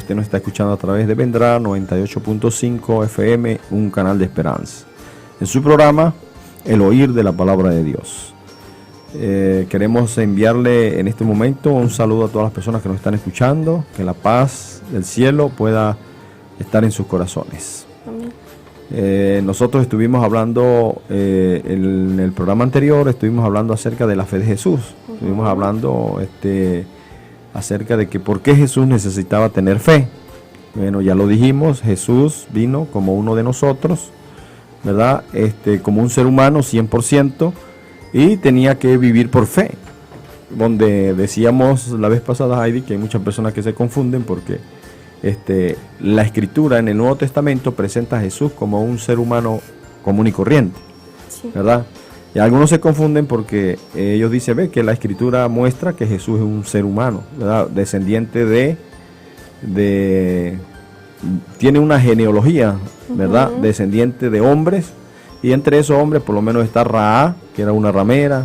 usted nos está escuchando a través de Vendrá 98.5 FM, un canal de esperanza. En su programa, El Oír de la Palabra de Dios. Queremos enviarle en este momento un saludo a todas las personas que nos están escuchando, que la paz del cielo pueda estar en sus corazones. Amén. Nosotros estuvimos hablando, en el programa anterior, estuvimos hablando acerca de la fe de Jesús. Estuvimos hablando acerca de que por qué Jesús necesitaba tener fe. Bueno, ya lo dijimos, Jesús vino como uno de nosotros, ¿verdad? Como un ser humano 100%, y tenía que vivir por fe. Donde decíamos la vez pasada, Heidi, que hay muchas personas que se confunden porque la escritura en el Nuevo Testamento presenta a Jesús como un ser humano común y corriente, Sí. ¿verdad? Y algunos se confunden porque ellos dicen, que la escritura muestra que Jesús es un ser humano, ¿verdad? Descendiente tiene una genealogía, ¿verdad? Descendiente de hombres, y entre esos hombres por lo menos está Raá, que era una ramera,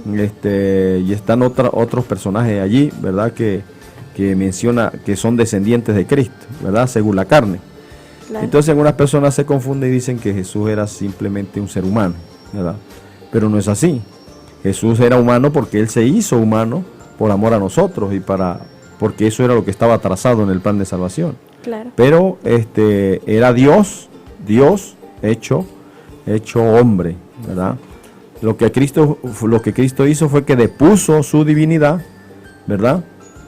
y están otros personajes allí, ¿verdad? Que menciona que son descendientes de Cristo, ¿verdad? Según la carne. Claro. Entonces algunas personas se confunden y dicen que Jesús era simplemente un ser humano, ¿verdad? Pero no es así. Jesús era humano porque Él se hizo humano por amor a nosotros y porque eso era lo que estaba trazado en el plan de salvación. Claro. Pero era Dios hecho hombre, ¿verdad? Lo que Cristo hizo fue que depuso su divinidad, ¿verdad?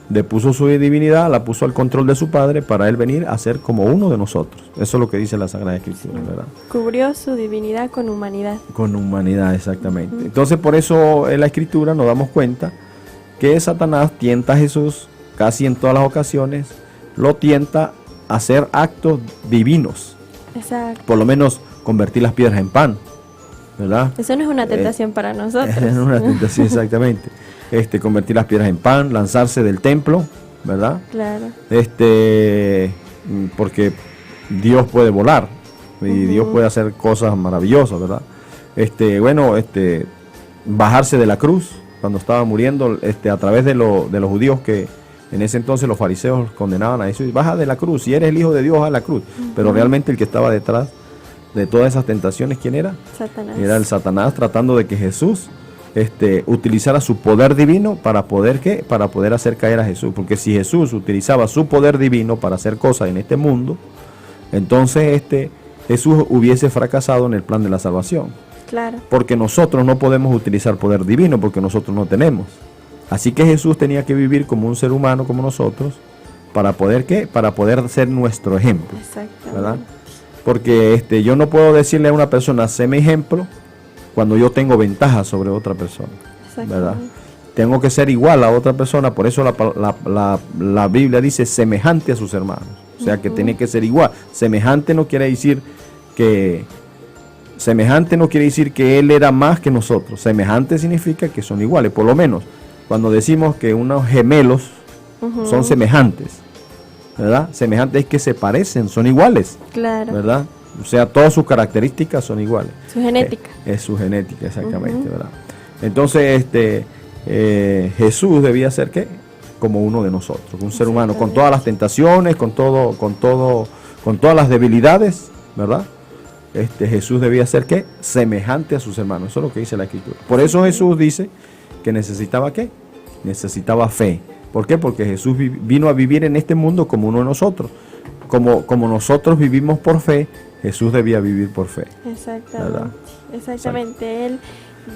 Depuso su divinidad, la puso al control de su Padre para Él venir a ser como uno de nosotros. Eso es lo que dice la Sagrada Escritura, ¿verdad? Cubrió su divinidad con humanidad. Con humanidad, exactamente. Entonces, por eso en la Escritura nos damos cuenta que Satanás tienta a Jesús casi en todas las ocasiones, lo tienta a hacer actos divinos. Exacto. Por lo menos convertir las piedras en pan, ¿verdad? Eso no es una tentación para nosotros. Es una tentación, exactamente. Convertir las piedras en pan, lanzarse del templo, ¿verdad? Claro. Porque Dios puede volar y Dios puede hacer cosas maravillosas, ¿verdad? Bajarse de la cruz cuando estaba muriendo, a través de los judíos que en ese entonces los fariseos condenaban a Jesús. Baja de la cruz, si eres el Hijo de Dios, a la cruz. Pero realmente el que estaba detrás de todas esas tentaciones, ¿quién era? Satanás. Era el Satanás, tratando de que Jesús utilizara su poder divino para poder hacer caer a Jesús. Porque si Jesús utilizaba su poder divino para hacer cosas en este mundo, entonces Jesús hubiese fracasado en el plan de la salvación. Claro. Porque nosotros no podemos utilizar poder divino porque nosotros no tenemos. Así que Jesús tenía que vivir como un ser humano como nosotros para poder ser nuestro ejemplo. Exactamente. ¿Verdad? Porque yo no puedo decirle a una persona, sé mi ejemplo, cuando yo tengo ventaja sobre otra persona, ¿verdad? Tengo que ser igual a otra persona, por eso la Biblia dice semejante a sus hermanos, o sea que tiene que ser igual. Semejante no quiere decir que él era más que nosotros, semejante significa que son iguales. Por lo menos cuando decimos que unos gemelos son semejantes, ¿verdad? Semejantes es que se parecen, son iguales, Claro. ¿verdad? O sea, todas sus características son iguales. Su genética. Es su genética, exactamente, ¿verdad? Entonces, Jesús debía ser, ¿qué? Como uno de nosotros, un ser humano, con todas las tentaciones, con todas las debilidades, ¿verdad? Jesús debía ser, ¿qué? Semejante a sus hermanos. Eso es lo que dice la Escritura. Por eso Jesús dice que necesitaba, ¿qué? Necesitaba fe. ¿Por qué? Porque Jesús vino a vivir en este mundo como uno de nosotros. Como nosotros vivimos por fe, Jesús debía vivir por fe. Exactamente. ¿Verdad? Exactamente. Él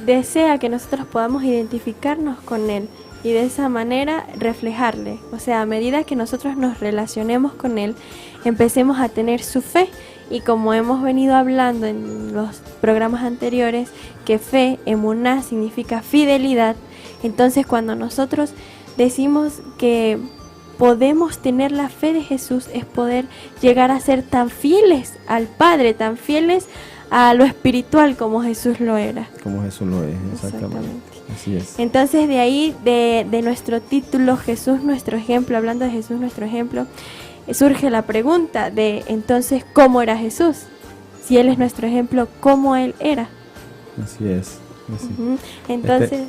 desea que nosotros podamos identificarnos con Él y de esa manera reflejarle. O sea, a medida que nosotros nos relacionemos con Él, empecemos a tener su fe. Y como hemos venido hablando en los programas anteriores, que fe, emuná, significa fidelidad. Entonces, cuando nosotros decimos que podemos tener la fe de Jesús, es poder llegar a ser tan fieles al Padre, tan fieles a lo espiritual como Jesús lo era. Como Jesús lo es, exactamente. Así es. Entonces de ahí, de nuestro título, Jesús nuestro ejemplo, hablando de Jesús nuestro ejemplo, surge la pregunta de entonces, ¿cómo era Jesús? Si Él es nuestro ejemplo, ¿cómo Él era? Así es. Así. Entonces,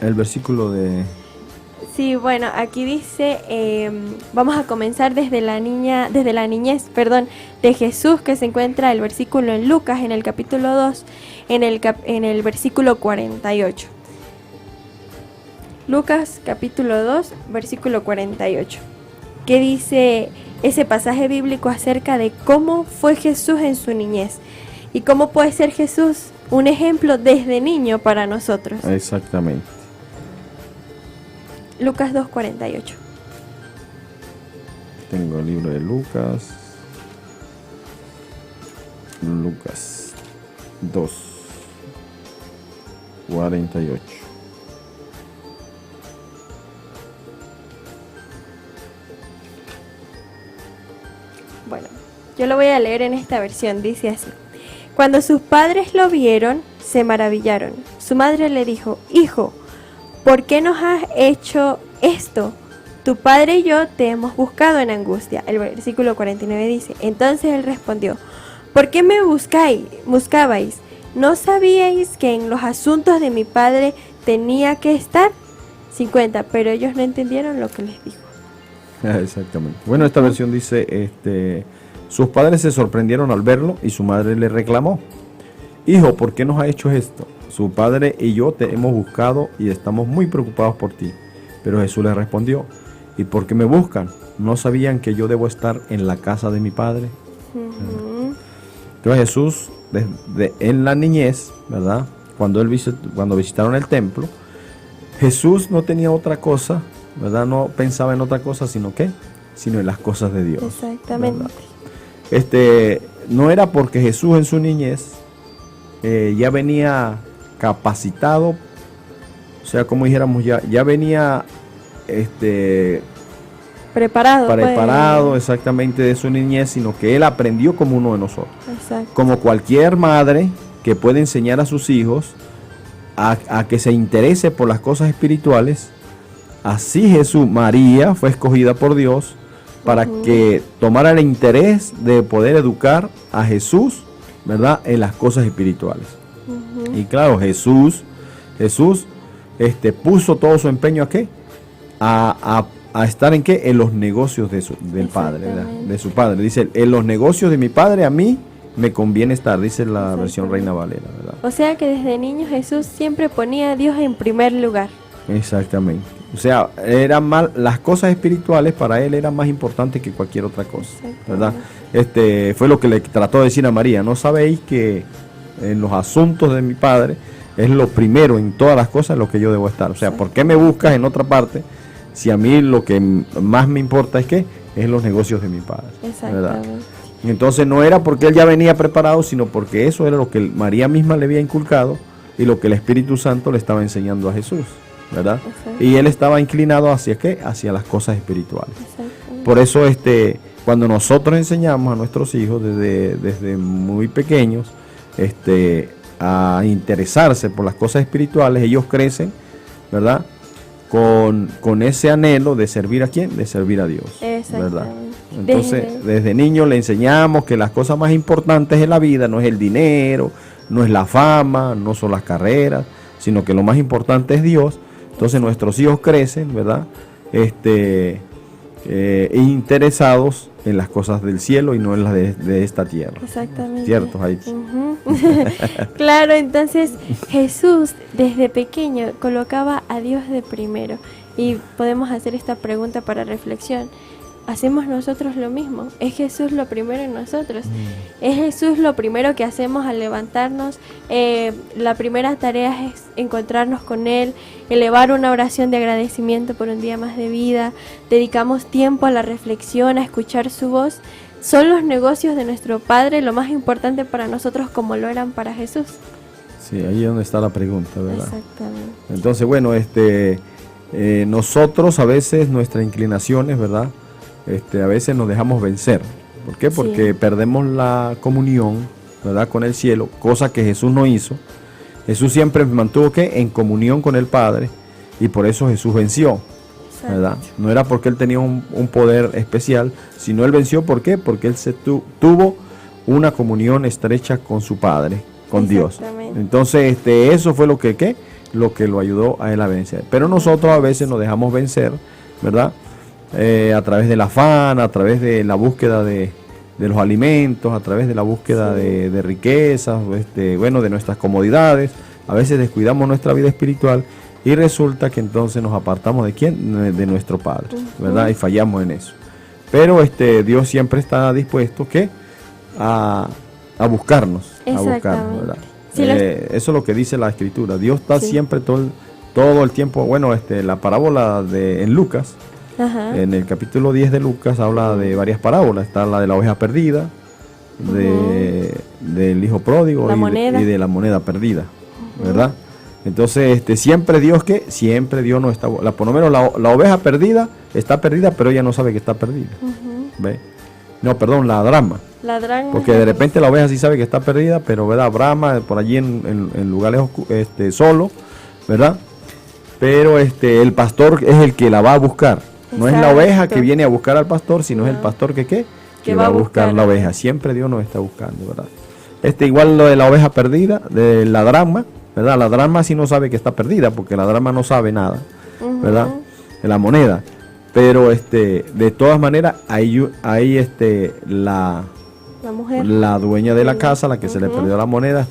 el versículo de Sí, bueno, aquí dice, vamos a comenzar desde la niñez, de Jesús, que se encuentra el versículo en Lucas, en el capítulo 2, en el versículo 48. Lucas, capítulo 2, versículo 48. ¿Qué dice ese pasaje bíblico acerca de cómo fue Jesús en su niñez? Y cómo puede ser Jesús un ejemplo desde niño para nosotros. Exactamente. Lucas 2:48. Tengo el libro de Lucas. Lucas 2:48. Bueno, yo lo voy a leer en esta versión. Dice así: Cuando sus padres lo vieron, se maravillaron. Su madre le dijo: Hijo, ¿por qué nos has hecho esto? Tu padre y yo te hemos buscado en angustia. El versículo 49 dice: Entonces él respondió: ¿Por qué me buscabais? ¿No sabíais que en los asuntos de mi padre tenía que estar? 50. Pero ellos no entendieron lo que les dijo. Exactamente. Bueno, esta versión dice, sus padres se sorprendieron al verlo y su madre le reclamó: Hijo, ¿por qué nos ha hecho esto? Su padre y yo te hemos buscado y estamos muy preocupados por ti. Pero Jesús le respondió: ¿Y por qué me buscan? ¿No sabían que yo debo estar en la casa de mi padre? Entonces Jesús, en la niñez, ¿verdad? Cuando visitaron el templo, Jesús no tenía otra cosa, ¿verdad? No pensaba en otra cosa, sino en las cosas de Dios. Exactamente. ¿Verdad? No era porque Jesús en su niñez ya venía capacitado, o sea, como dijéramos, ya venía preparado exactamente de su niñez, sino que él aprendió como uno de nosotros. Exacto. Como cualquier madre que puede enseñar a sus hijos a que se interese por las cosas espirituales, así María fue escogida por Dios para que tomara el interés de poder educar a Jesús, ¿verdad?, en las cosas espirituales. Y claro, Jesús puso todo su empeño a estar en los negocios del Padre, ¿verdad?, de su Padre. Dice: en los negocios de mi Padre a mí me conviene estar, dice la versión Reina Valera, ¿verdad? O sea que desde niño Jesús siempre ponía a Dios en primer lugar. Exactamente. O sea, las cosas espirituales para él eran más importantes que cualquier otra cosa, ¿verdad? Fue lo que le trató de decir a María: ¿no sabéis que en los asuntos de mi Padre es lo primero en todas las cosas lo que yo debo estar? O sea, ¿por qué me buscas en otra parte si a mí lo que más me importa es los negocios de mi Padre? ¿Verdad? Entonces no era porque él ya venía preparado, sino porque eso era lo que María misma le había inculcado y lo que el Espíritu Santo le estaba enseñando a Jesús, ¿verdad? Y él estaba inclinado hacia hacia las cosas espirituales. Por eso cuando nosotros enseñamos a nuestros hijos desde muy pequeños a interesarse por las cosas espirituales, ellos crecen, ¿verdad?, con ese anhelo de servir a ¿quién? De servir a Dios, ¿verdad? Entonces, desde niño le enseñamos que las cosas más importantes de la vida no es el dinero, no es la fama, no son las carreras, sino que lo más importante es Dios. Entonces nuestros hijos crecen, ¿verdad?, interesados en las cosas del cielo y no en las de esta tierra. Exactamente. ¿Cierto, Haití? Claro, entonces Jesús desde pequeño colocaba a Dios de primero. Y podemos hacer esta pregunta para reflexión: ¿hacemos nosotros lo mismo? ¿Es Jesús lo primero en nosotros? ¿Es Jesús lo primero que hacemos al levantarnos? La primera tarea es encontrarnos con Él, elevar una oración de agradecimiento por un día más de vida, dedicamos tiempo a la reflexión, a escuchar su voz. ¿Son los negocios de nuestro Padre lo más importante para nosotros como lo eran para Jesús? Sí, ahí es donde está la pregunta, ¿verdad? Exactamente. Entonces, bueno, nosotros a veces nuestras inclinaciones, ¿verdad?, a veces nos dejamos vencer. ¿Por qué? Porque perdemos la comunión, ¿verdad?, con el cielo, cosa que Jesús no hizo. Jesús siempre mantuvo en comunión con el Padre, y por eso Jesús venció, ¿verdad? No era porque él tenía un poder especial, sino él venció. ¿Por qué? Porque él tuvo una comunión estrecha con su Padre, con Dios. Entonces, eso fue lo que lo que lo ayudó a él a vencer. Pero nosotros a veces nos dejamos vencer, ¿verdad? A través del afán, a través de la búsqueda de los alimentos, a través de la búsqueda de riquezas, bueno, de nuestras comodidades. A veces descuidamos nuestra vida espiritual y resulta que entonces nos apartamos ¿de quién? De nuestro Padre, ¿verdad? Y fallamos en eso. Pero Dios siempre está dispuesto a buscarnos, ¿verdad? Sí, eso es lo que dice la Escritura. Dios está siempre todo el tiempo. Bueno, la parábola en Lucas, en el capítulo 10 de Lucas habla de varias parábolas. Está la de la oveja perdida, del hijo pródigo y de la moneda perdida, ¿verdad? Entonces, siempre Dios siempre Dios no está, por lo menos la oveja perdida está perdida, pero ella no sabe que está perdida. ¿Ve? No, perdón, la drama. Porque de repente la oveja sí sabe que está perdida, pero ¿verdad? Brama por allí en lugares solo, ¿verdad? Pero el pastor es el que la va a buscar. No es la oveja que viene a buscar al pastor, sino es el pastor que va a buscar la oveja. Siempre Dios nos está buscando, ¿verdad? Igual lo de la oveja perdida, de la drama, ¿verdad? La drama sí no sabe que está perdida, porque la drama no sabe nada, ¿verdad? De la moneda. Pero de todas maneras, ahí la mujer, la dueña de la casa, la que se le perdió la moneda,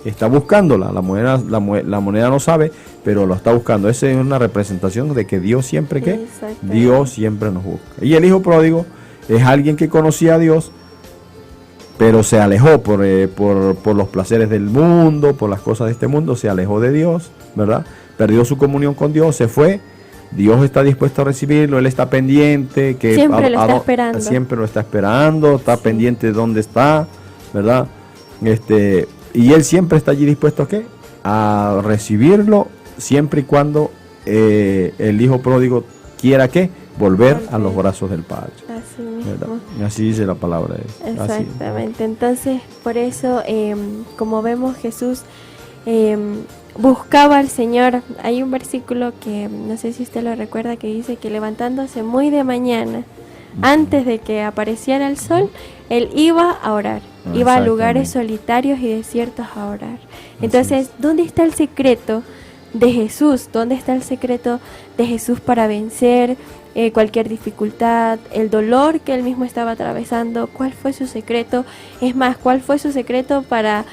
está buscándola. La moneda no sabe, pero lo está buscando. Esa es una representación de que Dios siempre Dios siempre nos busca. Y el hijo pródigo es alguien que conocía a Dios, pero se alejó por los placeres del mundo, por las cosas de este mundo, se alejó de Dios, ¿verdad? Perdió su comunión con Dios, se fue. Dios está dispuesto a recibirlo, Él está pendiente, siempre lo está esperando. Siempre lo está esperando, está pendiente de dónde está, ¿verdad? Y Él siempre está allí dispuesto a recibirlo, siempre y cuando el hijo pródigo quiera volver a los brazos del Padre. Así mismo. Así dice la palabra. Exactamente. Entonces, por eso, como vemos, Jesús buscaba al Señor. Hay un versículo que no sé si usted lo recuerda, que dice que levantándose muy de mañana, antes de que apareciera el sol, Él iba a orar. Iba a lugares solitarios y desiertos a orar. Entonces, ¿dónde está el secreto de Jesús? ¿Dónde está el secreto de Jesús para vencer cualquier dificultad, el dolor que Él mismo estaba atravesando? ¿Cuál fue su secreto? Es más, ¿cuál fue su secreto para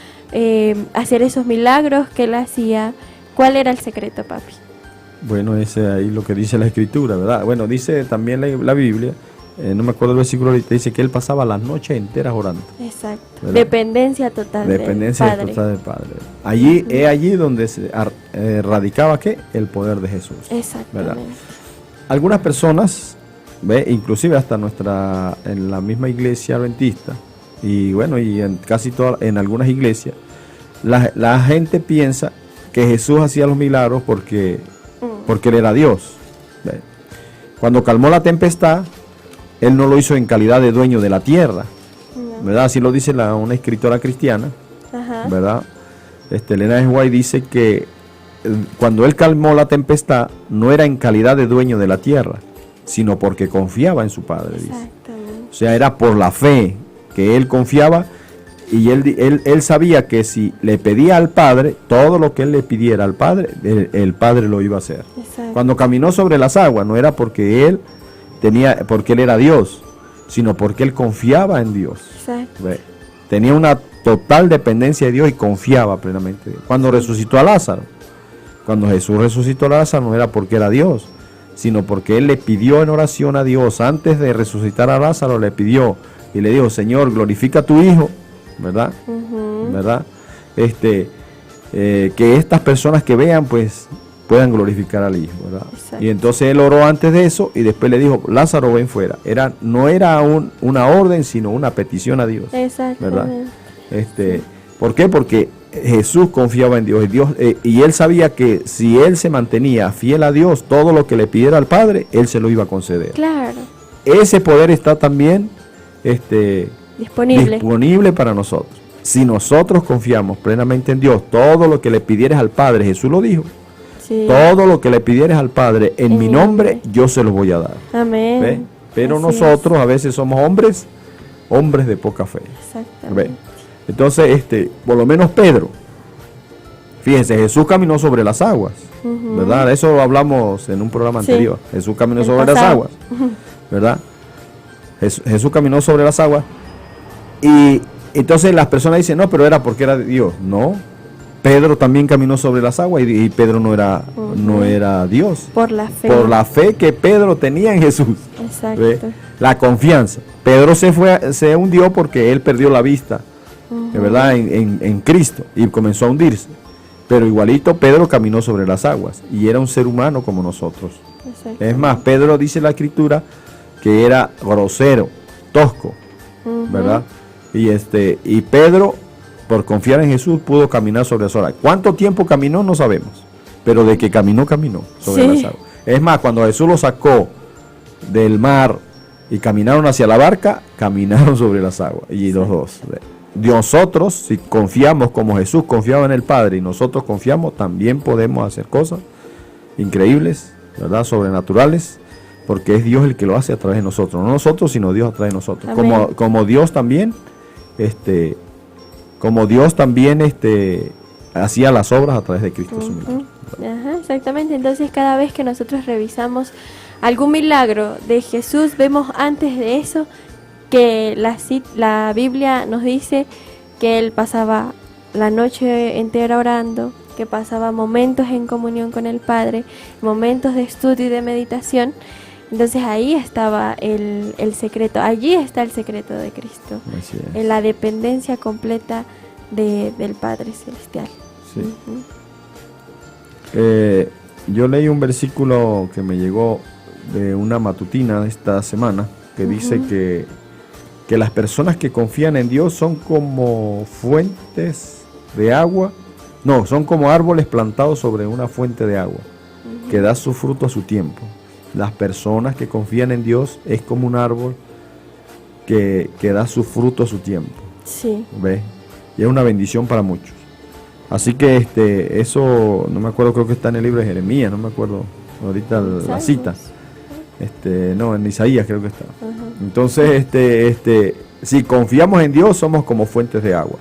hacer esos milagros que Él hacía? ¿Cuál era el secreto, papi? Bueno, ese ahí lo que dice la Escritura, ¿verdad? Bueno, dice también la Biblia, no me acuerdo el versículo ahorita, dice que Él pasaba las noches enteras orando. Exacto. ¿Verdad? Dependencia total del Padre. Allí es allí donde se radicaba el poder de Jesús. Exactamente. ¿Verdad? Algunas personas, inclusive hasta en la misma iglesia adventista, y bueno, y en algunas iglesias, la gente piensa que Jesús hacía los milagros porque Él era Dios. Cuando calmó la tempestad, Él no lo hizo en calidad de dueño de la tierra, ¿verdad? Así lo dice una escritora cristiana, ¿verdad? Elena G. White dice que cuando Él calmó la tempestad, no era en calidad de dueño de la tierra, sino porque confiaba en su Padre, dice. O sea, era por la fe que Él confiaba, y él sabía que si le pedía al Padre, todo lo que Él le pidiera al Padre, el Padre lo iba a hacer. Exacto. Cuando caminó sobre las aguas, no era porque Él era Dios, sino porque Él confiaba en Dios. Tenía una total dependencia de Dios y confiaba plenamente en Dios. Cuando resucitó a Lázaro, cuando Jesús resucitó a Lázaro, no era porque era Dios, sino porque Él le pidió en oración a Dios. Antes de resucitar a Lázaro, le pidió y le dijo: Señor, glorifica a tu Hijo, ¿verdad? ¿Verdad? Que estas personas que vean, pues, puedan glorificar al Hijo, ¿verdad? Exacto. Y entonces Él oró antes de eso y después le dijo: Lázaro, ven fuera. No era una orden, sino una petición a Dios, ¿verdad? ¿Por qué? Porque Jesús confiaba en Dios, y Él sabía que si Él se mantenía fiel a Dios, todo lo que le pidiera al Padre, Él se lo iba a conceder. Claro. Ese poder está también disponible para nosotros. Si nosotros confiamos plenamente en Dios, todo lo que le pidieres al Padre, Jesús lo dijo, todo lo que le pidieres al Padre en mi nombre, yo se lo voy a dar. Amén. ¿Ve? Pero nosotros a veces somos hombres de poca fe. Exactamente. ¿Ve? Entonces, por lo menos Pedro, Fíjense, Jesús caminó sobre las aguas, Ujú. ¿verdad? Eso hablamos en un programa Sí. anterior. Jesús caminó El sobre las pasado. aguas, ¿verdad? Jesús caminó sobre las aguas. Y entonces las personas dicen, no, pero era porque era Dios. No, Pedro también caminó sobre las aguas y Pedro no era Dios. Por la fe. Por la fe que Pedro tenía en Jesús. Exacto. ¿Ve? La confianza. Pedro se hundió porque él perdió la vista, Ujú. ¿verdad? En Cristo y comenzó a hundirse. Pero igualito Pedro caminó sobre las aguas y era un ser humano como nosotros. Exacto. Es más, Pedro dice en la escritura que era grosero, tosco, Ujú. ¿verdad? Y Pedro, por confiar en Jesús, pudo caminar sobre las aguas. ¿Cuánto tiempo caminó? No sabemos. Pero de que caminó sobre Sí. las aguas. Es más, cuando Jesús lo sacó del mar y caminaron hacia la barca, caminaron sobre las aguas. Y los dos. Nosotros, si confiamos como Jesús confiaba en el Padre y nosotros confiamos, también podemos hacer cosas increíbles, ¿verdad? Sobrenaturales, porque es Dios el que lo hace a través de nosotros. No nosotros, sino Dios a través de nosotros. Amén. Como Dios también, hacía las obras a través de Cristo su milagro. Ajá, exactamente. Entonces cada vez que nosotros revisamos algún milagro de Jesús, vemos antes de eso que la Biblia nos dice que Él pasaba la noche entera orando, que pasaba momentos en comunión con el Padre, momentos de estudio y de meditación. Entonces ahí estaba el secreto, allí está el secreto de Cristo, Así es. en la dependencia completa del Padre Celestial. Sí. Ujú. Yo leí un versículo que me llegó de una matutina de esta semana que dice que las personas que confían en Dios son como fuentes de agua, no, son como árboles plantados sobre una fuente de agua que da su fruto a su tiempo. Las personas que confían en Dios es como un árbol que da su fruto a su tiempo. Sí. ¿Ves? Y es una bendición para muchos. Así que eso, no me acuerdo, creo que está en el libro de Jeremías, no me acuerdo ahorita la cita. No, en Isaías creo que está. Ajá. Entonces, si confiamos en Dios, somos como fuentes de agua.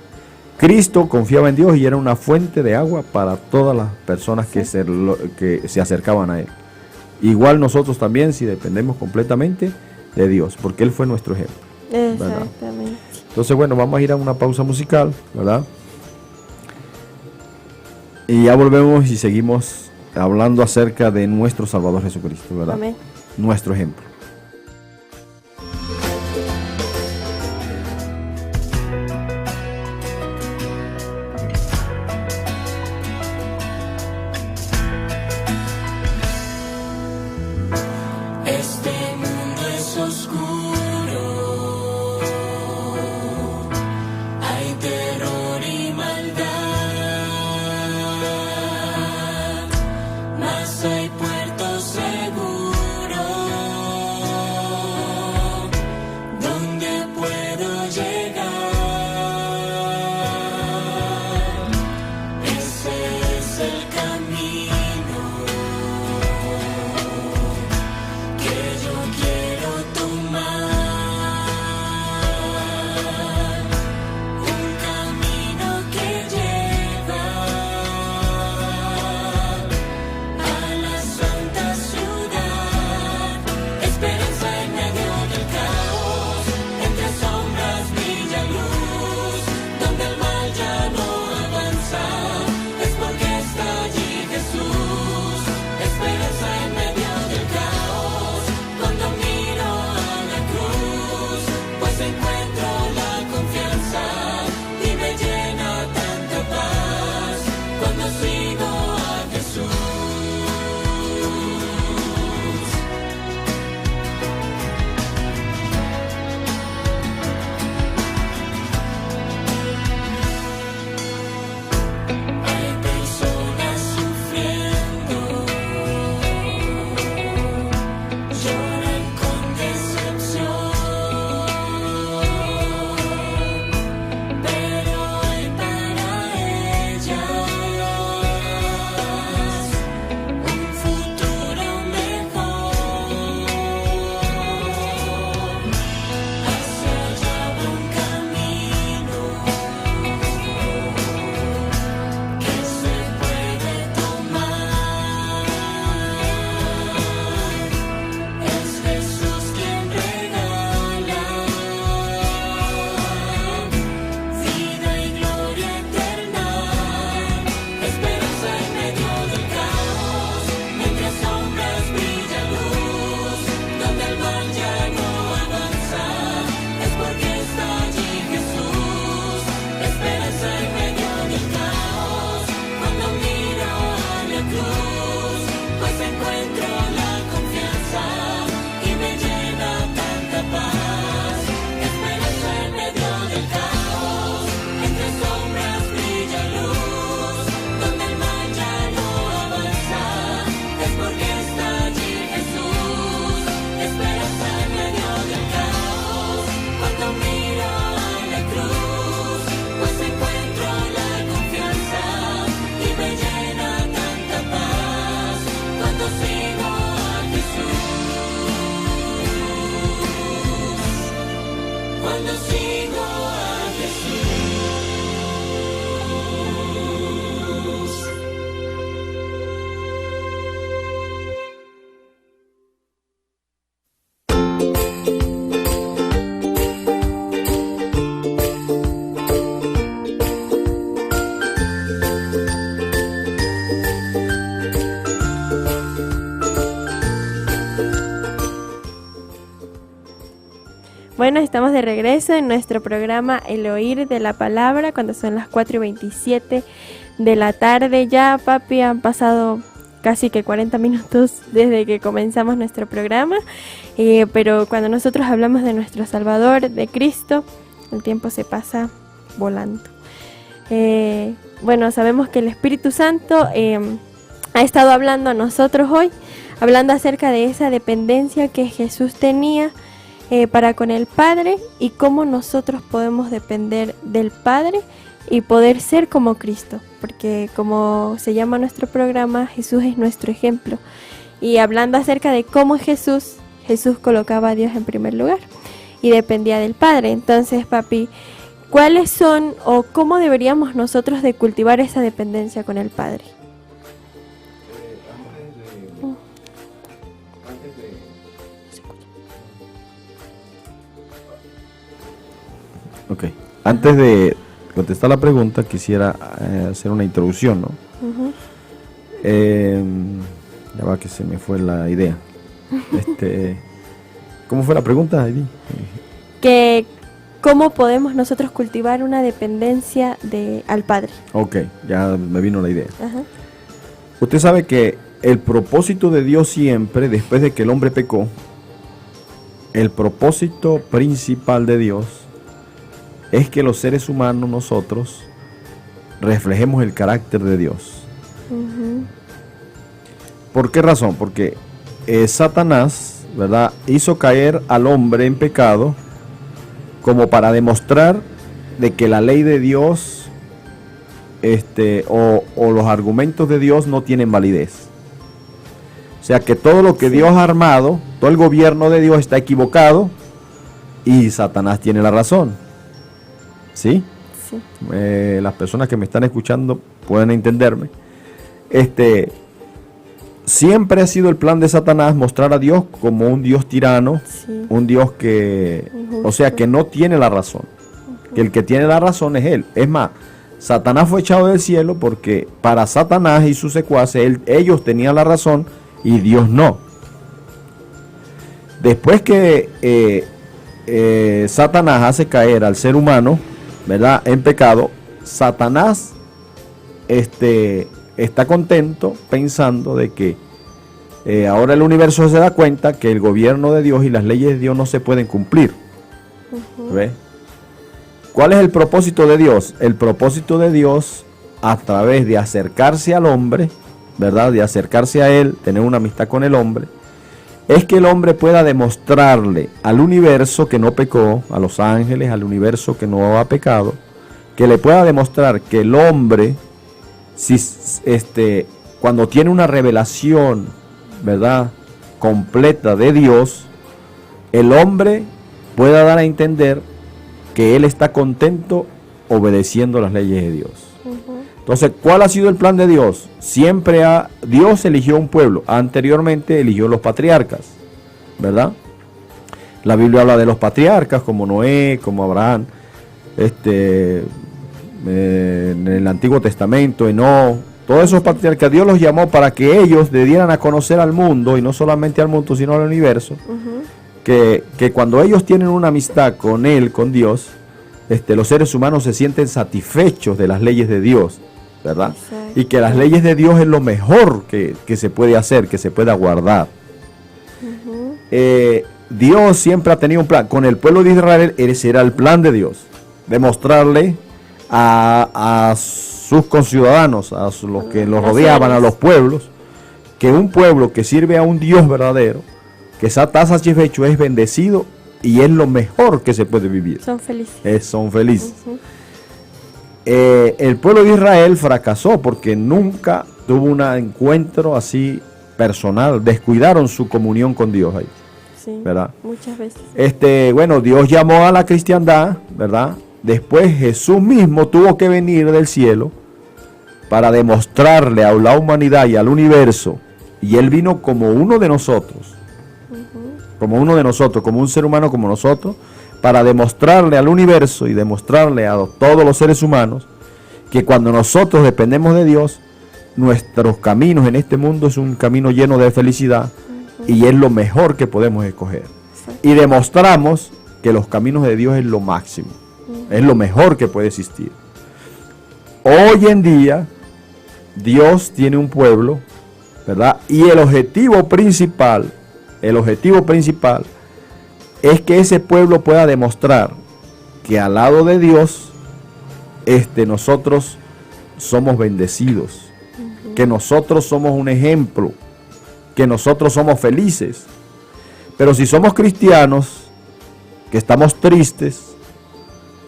Cristo confiaba en Dios y era una fuente de agua para todas las personas que se acercaban a Él. Igual nosotros también, si dependemos completamente de Dios, porque Él fue nuestro ejemplo. Exactamente. Entonces, bueno, vamos a ir a una pausa musical, ¿verdad? Y ya volvemos y seguimos hablando acerca de nuestro Salvador Jesucristo, ¿verdad? Amén. Nuestro ejemplo. Este mundo es oscuro, hay terror y maldad, mas hay puerto seguro, donde puedo llegar. Ese es el camino que yo quiero tomar, un camino que lleva a la santa ciudad, esperanza en medio del caos, entre sombras brilla luz, donde el mal ya no avanza, es porque está allí Jesús, esperanza en medio del caos. Cuando miro a la cruz, pues encuentro la confianza y me llena tanta paz cuando sigo a Jesús. Hay personas sufriendo, lloran con decepción, pero hay para ellas Bueno, estamos de regreso en nuestro programa El Oír de la Palabra, cuando son las 4:27 de la tarde. Ya, papi, han pasado casi que 40 minutos desde que comenzamos nuestro programa, pero cuando nosotros hablamos de nuestro Salvador, de Cristo, el tiempo se pasa volando. Bueno, sabemos que el Espíritu Santo ha estado hablando a nosotros hoy, hablando acerca de esa dependencia que Jesús tenía para con el Padre y cómo nosotros podemos depender del Padre y poder ser como Cristo, porque como se llama nuestro programa, Jesús es nuestro ejemplo. Y hablando acerca de cómo es Jesús, Jesús colocaba a Dios en primer lugar y dependía del Padre. Entonces, papi, ¿cuáles son o cómo deberíamos nosotros de cultivar esa dependencia con el Padre? Ok, antes de contestar la pregunta, quisiera hacer una introducción, ¿no? Uh-huh. Ya va que se me fue la idea. ¿Cómo fue la pregunta, Heidi? Que cómo podemos nosotros cultivar una dependencia al Padre. Ok, ya me vino la idea. Ajá. Usted sabe que el propósito de Dios siempre, después de que el hombre pecó, el propósito principal de Dios es que los seres humanos, nosotros, reflejemos el carácter de Dios. Uh-huh. ¿Por qué razón? Porque Satanás, ¿verdad?, hizo caer al hombre en pecado como para demostrar de que la ley de Dios o los argumentos de Dios no tienen validez. O sea que todo lo que Dios ha armado, todo el gobierno de Dios está equivocado y Satanás tiene la razón. ¿Sí? Sí. Las personas que me están escuchando pueden entenderme. Siempre ha sido el plan de Satanás mostrar a Dios como un Dios tirano, Sí. un Dios que, Injusto. o sea, que no tiene la razón. Que el que tiene la razón es Él. Es más, Satanás fue echado del cielo porque para Satanás y sus secuaces, ellos tenían la razón y Dios no. Después que Satanás hace caer al ser humano, ¿verdad?, en pecado, Satanás está contento pensando de que ahora el universo se da cuenta que el gobierno de Dios y las leyes de Dios no se pueden cumplir. Uh-huh. ¿Ve? ¿Cuál es el propósito de Dios? El propósito de Dios, a través de acercarse al hombre, ¿verdad?, de acercarse a Él, tener una amistad con el hombre, es que el hombre pueda demostrarle al universo que no pecó, a los ángeles, al universo que no ha pecado, que le pueda demostrar que el hombre, cuando tiene una revelación, ¿verdad?, completa de Dios, el hombre pueda dar a entender que él está contento obedeciendo las leyes de Dios. Uh-huh. Entonces, ¿cuál ha sido el plan de Dios? Dios eligió un pueblo. Anteriormente eligió los patriarcas, ¿verdad? La Biblia habla de los patriarcas como Noé, como Abraham, en el Antiguo Testamento, Enoc, todos esos patriarcas. Dios los llamó para que ellos le dieran a conocer al mundo, y no solamente al mundo, sino al universo, Uh-huh. que cuando ellos tienen una amistad con Él, con Dios, los seres humanos se sienten satisfechos de las leyes de Dios, ¿verdad? Exacto. Y que las leyes de Dios es lo mejor que se puede hacer, que se pueda guardar. Uh-huh. Dios siempre ha tenido un plan. Con el pueblo de Israel, ese era el plan de Dios. Demostrarle a sus conciudadanos, a los que los rodeaban, a los pueblos, que un pueblo que sirve a un Dios verdadero, que está satisfecho, es bendecido y es lo mejor que se puede vivir. Son felices. Son felices. Uh-huh. El pueblo de Israel fracasó porque nunca tuvo un encuentro así personal. Descuidaron su comunión con Dios ahí, Sí, ¿verdad? muchas veces. Dios llamó a la cristiandad, ¿verdad? Después Jesús mismo tuvo que venir del cielo para demostrarle a la humanidad y al universo, y Él vino como uno de nosotros, como uno de nosotros, como un ser humano como nosotros, para demostrarle al universo y demostrarle a todos los seres humanos que cuando nosotros dependemos de Dios, nuestros caminos en este mundo es un camino lleno de felicidad y es lo mejor que podemos escoger. Exacto. Y demostramos que los caminos de Dios es lo máximo, es lo mejor que puede existir. Hoy en día, Dios tiene un pueblo, ¿verdad? Y el objetivo principal es que ese pueblo pueda demostrar que al lado de Dios, nosotros somos bendecidos, que nosotros somos un ejemplo, que nosotros somos felices. Pero si somos cristianos, que estamos tristes,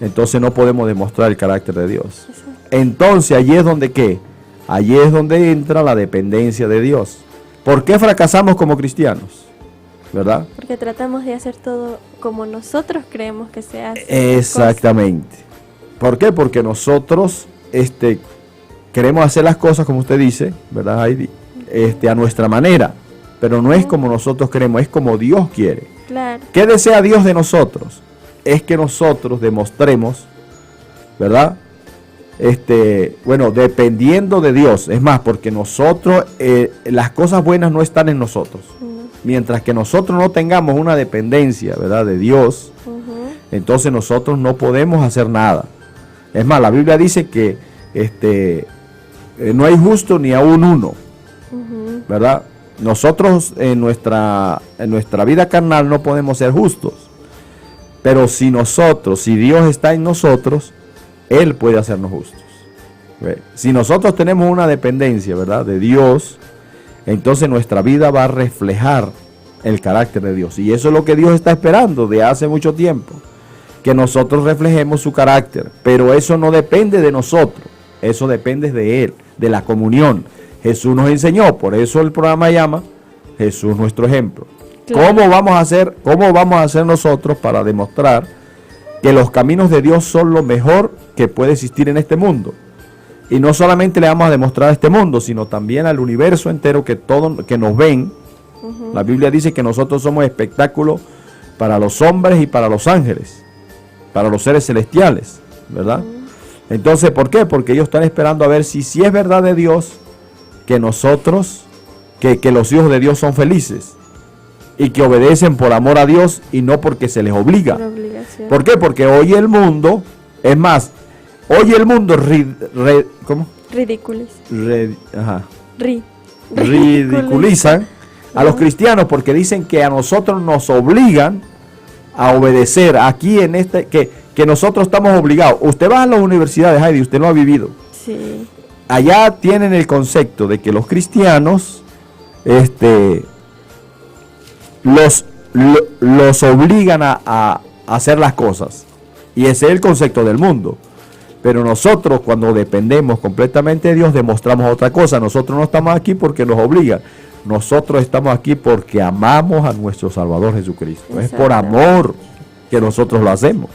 entonces no podemos demostrar el carácter de Dios. Entonces allí es donde ¿qué? Allí es donde entra la dependencia de Dios. ¿Por qué fracasamos como cristianos? ¿Verdad? Porque tratamos de hacer todo como nosotros creemos que se hace. Exactamente. ¿Por qué? Porque nosotros queremos hacer las cosas como usted dice, ¿verdad, Heidi? A nuestra manera. Pero no es como nosotros queremos, es como Dios quiere. Claro. ¿Qué desea Dios de nosotros? Es que nosotros demostremos, ¿verdad? Dependiendo de Dios. Es más, porque nosotros, las cosas buenas no están en nosotros. Mientras que nosotros no tengamos una dependencia, ¿verdad?, de Dios, entonces nosotros no podemos hacer nada. Es más, la Biblia dice que no hay justo ni aún uno, ¿verdad? Nosotros en nuestra vida carnal no podemos ser justos, pero si Dios está en nosotros, Él puede hacernos justos. Si nosotros tenemos una dependencia, ¿verdad?, de Dios, entonces nuestra vida va a reflejar el carácter de Dios. Y eso es lo que Dios está esperando de hace mucho tiempo, que nosotros reflejemos su carácter. Pero eso no depende de nosotros, eso depende de Él, de la comunión. Jesús nos enseñó, por eso el programa llama Jesús nuestro ejemplo. Claro. ¿Cómo vamos a hacer nosotros para demostrar que los caminos de Dios son lo mejor que puede existir en este mundo? Y no solamente le vamos a demostrar a este mundo, sino también al universo entero, que nos ven. La Biblia dice que nosotros somos espectáculo para los hombres y para los ángeles, para los seres celestiales, ¿verdad? Entonces, ¿por qué? Porque ellos están esperando a ver si es verdad de Dios que nosotros, que los hijos de Dios son felices y que obedecen por amor a Dios y no porque se les obliga. ¿Por qué? Porque hoy el mundo, es más, ¿cómo? Ridiculizan a los cristianos porque dicen que a nosotros nos obligan a obedecer. Aquí en que nosotros estamos obligados. Usted va a las universidades, Heidi, usted lo ha vivido. Sí. Allá tienen el concepto de que los cristianos los obligan a hacer las cosas. Y ese es el concepto del mundo. Pero nosotros, cuando dependemos completamente de Dios, demostramos otra cosa. Nosotros no estamos aquí porque nos obligan. Nosotros estamos aquí porque amamos a nuestro Salvador Jesucristo. Es por amor que nosotros lo hacemos.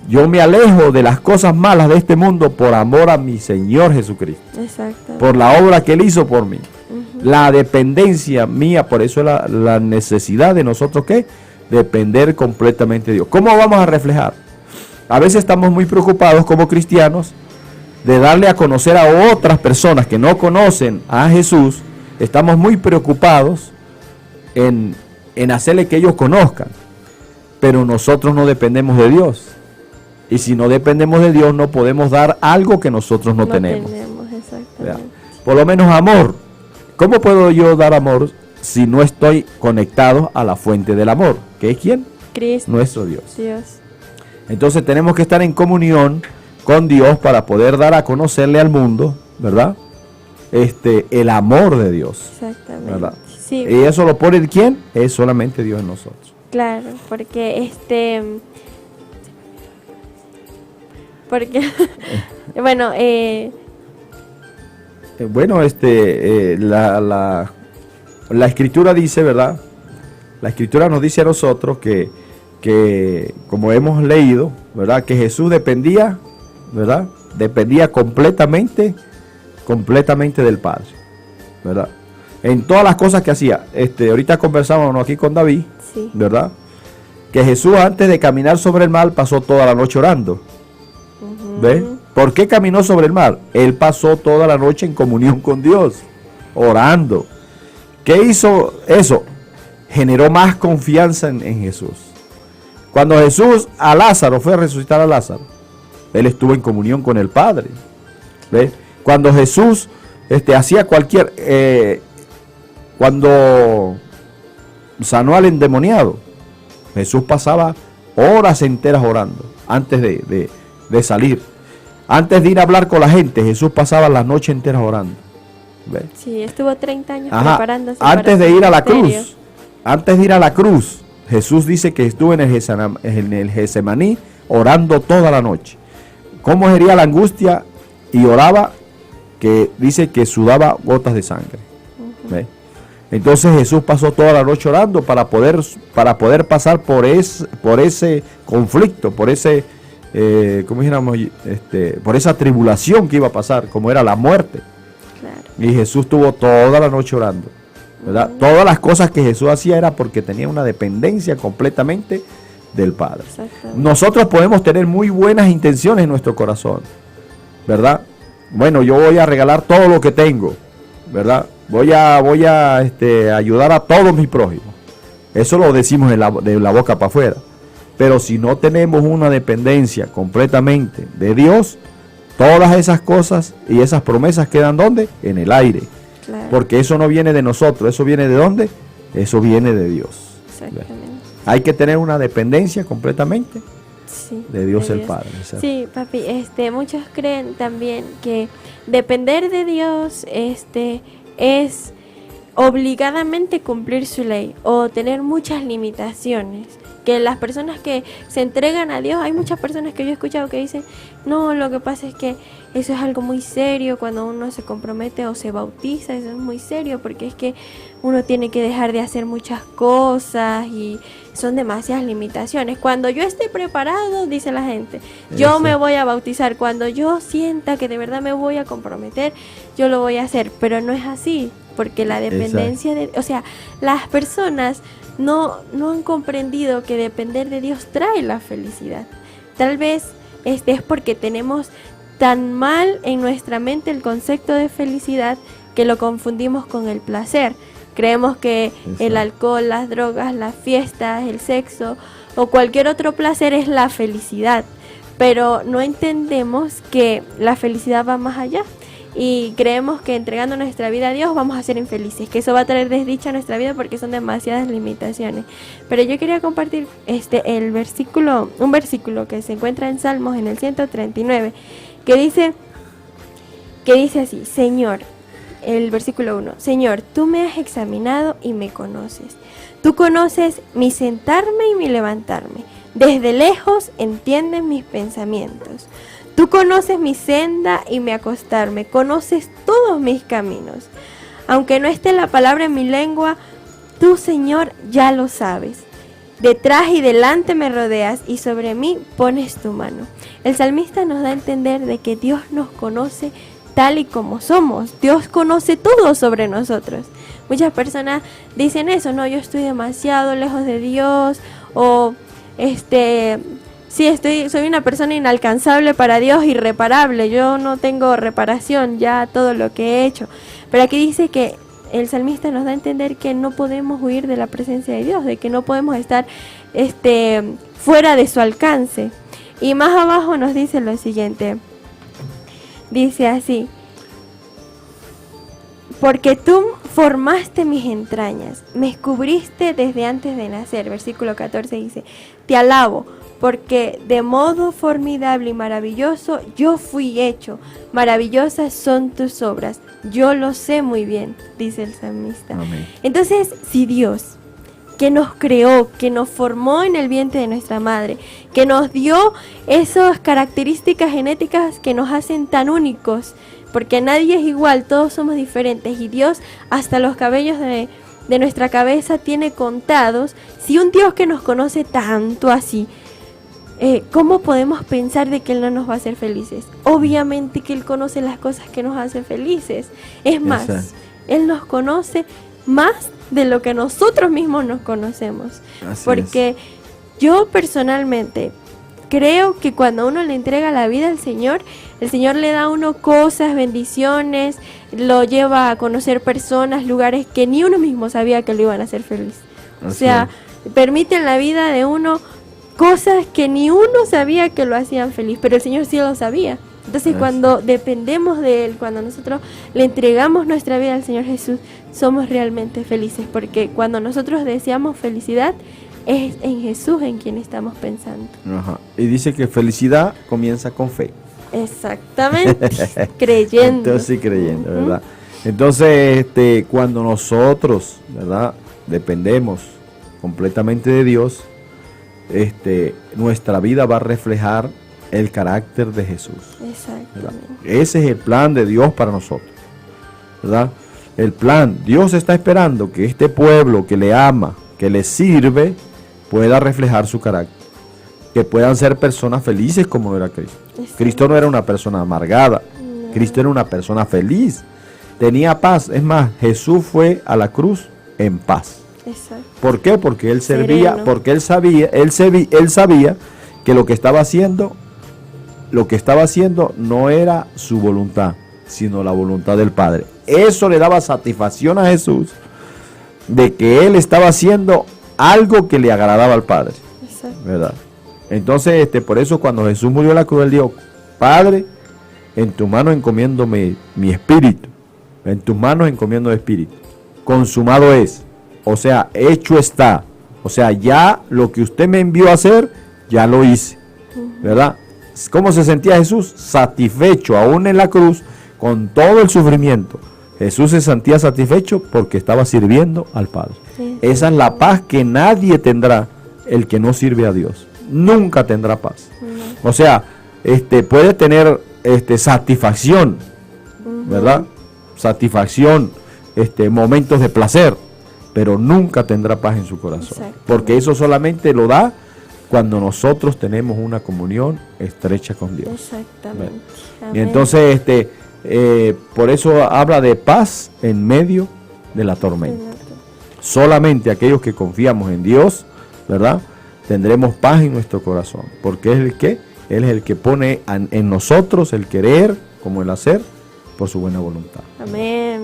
Yo me alejo de las cosas malas de este mundo por amor a mi Señor Jesucristo. Por la obra que Él hizo por mí. La dependencia mía, por eso es la necesidad de nosotros, ¿qué? Depender completamente de Dios. ¿Cómo vamos a reflejar? A veces estamos muy preocupados como cristianos de darle a conocer a otras personas que no conocen a Jesús. Estamos muy preocupados en hacerle que ellos conozcan. Pero nosotros no dependemos de Dios. Y si no dependemos de Dios, no podemos dar algo que nosotros no tenemos. Por lo menos amor. ¿Cómo puedo yo dar amor si no estoy conectado a la fuente del amor? ¿Que es quién? Cristo. Nuestro Dios. Entonces tenemos que estar en comunión con Dios para poder dar a conocerle al mundo, ¿verdad? El amor de Dios. Exactamente. ¿Verdad? Sí. ¿Y eso lo pone quién? Es solamente Dios en nosotros. Claro, porque bueno, la Escritura dice, ¿verdad? La Escritura nos dice a nosotros que como hemos leído, ¿verdad?, que Jesús dependía, ¿verdad?, dependía completamente del Padre, ¿verdad?, en todas las cosas que hacía. Ahorita conversábamos aquí con David, sí, ¿verdad?, que Jesús antes de caminar sobre el mar pasó toda la noche orando. ¿Ves? ¿Por qué caminó sobre el mar? Él pasó toda la noche en comunión con Dios, orando. ¿Qué hizo eso? Generó más confianza en Jesús. Cuando Jesús a Lázaro fue a resucitar a Lázaro, él estuvo en comunión con el Padre. ¿Ve? Cuando Jesús hacía cuando sanó al endemoniado, Jesús pasaba horas enteras orando antes de salir. Antes de ir a hablar con la gente, Jesús pasaba las noches enteras orando. ¿Ve? Sí, estuvo 30 años Ajá. preparándose Antes para de su ir a la ministerio. cruz, antes de ir a la cruz, Jesús dice que estuvo en el Getsemaní orando toda la noche. ¿Cómo sería la angustia? Y oraba, que dice que sudaba gotas de sangre. ¿Ve? Entonces Jesús pasó toda la noche orando para poder pasar por ese conflicto, por ese, ¿cómo dijéramos? Por esa tribulación que iba a pasar, como era la muerte. Claro. Y Jesús estuvo toda la noche orando, ¿verdad? Todas las cosas que Jesús hacía era porque tenía una dependencia completamente del Padre. Exactamente. Nosotros podemos tener muy buenas intenciones en nuestro corazón, ¿verdad? Bueno, yo voy a regalar todo lo que tengo, ¿verdad? Voy a ayudar a todos mis prójimos. Eso lo decimos de la boca para afuera. Pero si no tenemos una dependencia completamente de Dios, todas esas cosas y esas promesas quedan ¿dónde? En el aire. Claro. Porque eso no viene de nosotros, eso viene de ¿dónde? Eso viene de Dios. Exactamente. Hay que tener una dependencia completamente Sí, de Dios de el Dios. Padre. ¿Cierto? Sí, papi, muchos creen también que depender de Dios, es obligadamente cumplir su ley o tener muchas limitaciones. Que las personas que se entregan a Dios, hay muchas personas que yo he escuchado que dicen, no, lo que pasa es que eso es algo muy serio cuando uno se compromete o se bautiza, eso es muy serio porque es que uno tiene que dejar de hacer muchas cosas y son demasiadas limitaciones. Cuando yo esté preparado, dice la gente, yo Eso. me voy a bautizar, cuando yo sienta que de verdad me voy a comprometer, yo lo voy a hacer, pero no es así, porque la dependencia o sea, las personas no han comprendido que depender de Dios trae la felicidad. Tal vez es porque tenemos tan mal en nuestra mente el concepto de felicidad que lo confundimos con el placer. Creemos que el alcohol, las drogas, las fiestas, el sexo o cualquier otro placer es la felicidad, pero no entendemos que la felicidad va más allá. Y creemos que entregando nuestra vida a Dios vamos a ser infelices, que eso va a traer desdicha a nuestra vida porque son demasiadas limitaciones. Pero yo quería compartir un versículo que se encuentra en Salmos en el 139, que dice así: Señor, el versículo 1, Señor, tú me has examinado y me conoces. Tú conoces mi sentarme y mi levantarme. Desde lejos entiendes mis pensamientos. Tú conoces mi senda y mi acostarme, conoces todos mis caminos. Aunque no esté la palabra en mi lengua, tú, Señor, ya lo sabes. Detrás y delante me rodeas y sobre mí pones tu mano. El salmista nos da a entender de que Dios nos conoce tal y como somos. Dios conoce todo sobre nosotros. Muchas personas dicen eso, no, yo estoy demasiado lejos de Dios, o sí, soy una persona inalcanzable para Dios, irreparable, yo no tengo reparación ya todo lo que he hecho. Pero aquí dice que el salmista nos da a entender que no podemos huir de la presencia de Dios, de que no podemos estar fuera de su alcance. Y más abajo nos dice lo siguiente, dice así: porque tú formaste mis entrañas, me descubriste desde antes de nacer. Versículo 14 dice: te alabo, porque de modo formidable y maravilloso yo fui hecho. Maravillosas son tus obras, yo lo sé muy bien, dice el salmista. Amén. Entonces, si Dios, que nos creó, que nos formó en el vientre de nuestra madre, que nos dio esas características genéticas que nos hacen tan únicos, porque nadie es igual, todos somos diferentes, y Dios hasta los cabellos de nuestra cabeza tiene contados. Si un Dios que nos conoce tanto así, ¿cómo podemos pensar de que Él no nos va a hacer felices? Obviamente que Él conoce las cosas que nos hacen felices. Es más, Exacto. Él nos conoce más de lo que nosotros mismos nos conocemos. Así Porque yo personalmente creo que cuando uno le entrega la vida al Señor, el Señor le da a uno cosas, bendiciones, lo lleva a conocer personas, lugares que ni uno mismo sabía que lo iban a hacer feliz. O Así sea, permite en la vida de uno cosas que ni uno sabía que lo hacían feliz, pero el Señor sí lo sabía. Entonces Eso. cuando dependemos de Él, cuando nosotros le entregamos nuestra vida al Señor Jesús, somos realmente felices, porque cuando nosotros deseamos felicidad, es en Jesús en quien estamos pensando. Ajá. Y dice que felicidad comienza con fe. Exactamente, creyendo. Entonces sí, creyendo, Ujú. ¿verdad? Entonces, cuando nosotros, ¿verdad?, dependemos completamente de Dios, nuestra vida va a reflejar el carácter de Jesús, ¿verdad? Exactamente. Ese es el plan de Dios para nosotros, ¿verdad? El plan, Dios está esperando que este pueblo que le ama, que le sirve, pueda reflejar su carácter, que puedan ser personas felices como lo era Cristo. Exacto. Cristo no era una persona amargada, No. Cristo era una persona feliz, tenía paz. Es más, Jesús fue a la cruz en paz. Exacto. ¿Por qué? Porque él servía, Sereno. porque él sabía que lo que estaba haciendo no era su voluntad, sino la voluntad del Padre. Eso le daba satisfacción a Jesús de que él estaba haciendo algo que le agradaba al Padre, Exacto. ¿verdad? Entonces, por eso cuando Jesús murió en la cruz, él dijo: Padre, en tus manos encomiendo mi espíritu, en tus manos encomiendo el espíritu. Consumado es, o sea, hecho está. O sea, ya lo que usted me envió a hacer, ya lo hice, ¿verdad? ¿Cómo se sentía Jesús? Satisfecho, aún en la cruz, con todo el sufrimiento. Jesús se sentía satisfecho porque estaba sirviendo al Padre. Sí. Esa es la paz que nadie tendrá, el que no sirve a Dios. Nunca tendrá paz. No. O sea, puede tener satisfacción, ¿verdad? Satisfacción, momentos de placer, pero nunca tendrá paz en su corazón. Exactamente. Porque eso solamente lo da cuando nosotros tenemos una comunión estrecha con Dios. Exactamente. Y Amén. entonces, por eso habla de paz en medio de la tormenta. Solamente aquellos que confiamos en Dios, ¿verdad?, tendremos paz en nuestro corazón, porque es Él es el que pone en nosotros el querer como el hacer por su buena voluntad. Amén.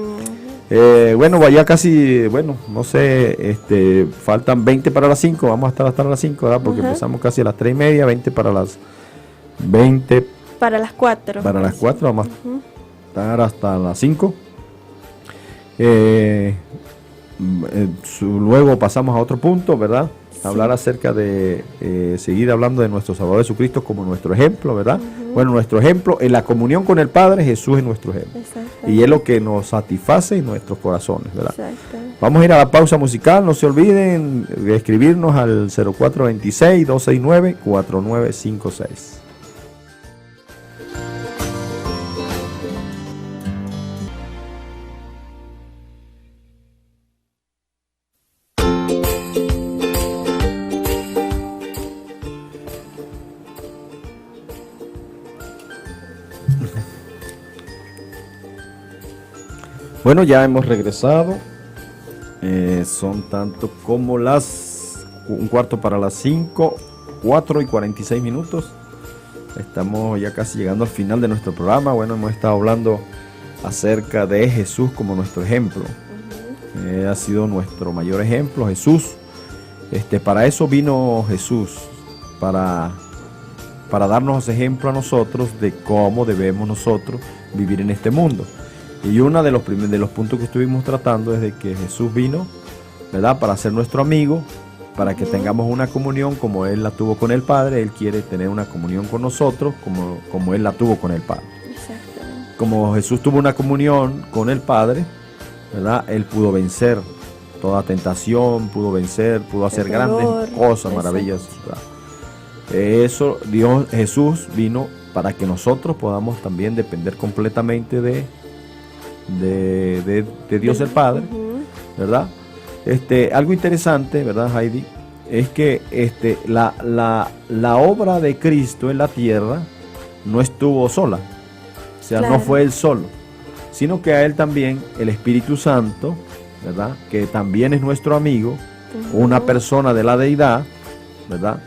Bueno, ya casi, no sé, faltan 20 para las 5, vamos a estar hasta las 5, ¿verdad? Porque Ajá. empezamos casi a las 3:30, 20 para las 20 Para las 4. para las 4, vamos Ujú. a estar hasta las 5. Luego pasamos a otro punto, ¿verdad? Sí. Hablar acerca de seguir hablando de nuestro Salvador Jesucristo como nuestro ejemplo, ¿verdad? Bueno, nuestro ejemplo en la comunión con el Padre, Jesús es nuestro ejemplo. Exacto. Y es lo que nos satisface en nuestros corazones, ¿verdad? Exacto. Vamos a ir a la pausa musical. No se olviden de escribirnos al 0426-269-4956. Bueno, ya hemos regresado. Son tanto como las 5:15, 4:46. Estamos ya casi llegando al final de nuestro programa. Bueno, hemos estado hablando acerca de Jesús como nuestro ejemplo. Ha sido nuestro mayor ejemplo, Jesús. Para eso vino Jesús, para darnos ejemplo a nosotros de cómo debemos nosotros vivir en este mundo. Y uno de los puntos que estuvimos tratando es de que Jesús vino, ¿verdad?, para ser nuestro amigo, para que tengamos una comunión como Él la tuvo con el Padre. Él quiere tener una comunión con nosotros como Él la tuvo con el Padre. Exactamente. Como Jesús tuvo una comunión con el Padre, ¿verdad?, Él pudo vencer toda tentación, pudo hacer El grandes dolor, cosas exacto. maravillosas, ¿verdad? Jesús vino para que nosotros podamos también depender completamente de Dios el Padre, Ujú. ¿verdad? Algo interesante, ¿verdad, Heidi? Es que la obra de Cristo en la tierra no estuvo sola, o sea, Claro. no fue Él solo, sino que a Él también el Espíritu Santo, ¿verdad?, que también es nuestro amigo, Ujú. una persona de la deidad, ¿verdad?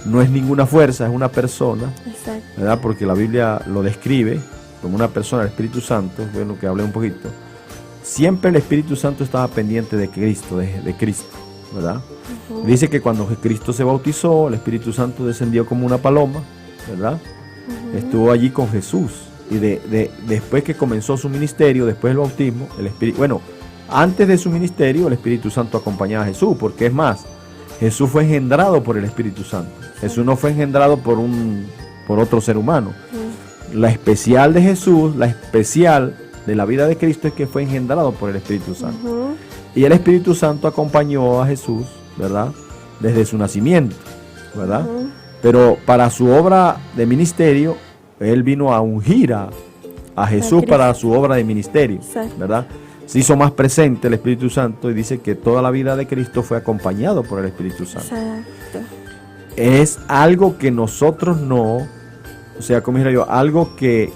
No es ninguna fuerza, es una persona, Exacto. ¿verdad? Porque la Biblia lo describe como una persona, el Espíritu Santo. Bueno, que hablé un poquito. Siempre el Espíritu Santo estaba pendiente de Cristo, de Cristo, ¿verdad? Dice que cuando Cristo se bautizó, el Espíritu Santo descendió como una paloma, ¿verdad? Estuvo allí con Jesús. Y después que comenzó su ministerio, después del bautismo, antes de su ministerio, el Espíritu Santo acompañaba a Jesús, porque es más, Jesús fue engendrado por el Espíritu Santo. Jesús no fue engendrado por otro ser humano. La especial de Jesús, la especial de la vida de Cristo es que fue engendrado por el Espíritu Santo. Y el Espíritu Santo acompañó a Jesús, ¿verdad? Desde su nacimiento, ¿verdad? Pero para su obra de ministerio, Él vino a ungir a Jesús para su obra de ministerio, ¿verdad? Se hizo más presente el Espíritu Santo y dice que toda la vida de Cristo fue acompañado por el Espíritu Santo. Exacto. Es algo que nosotros no, o sea, como dijera yo, algo que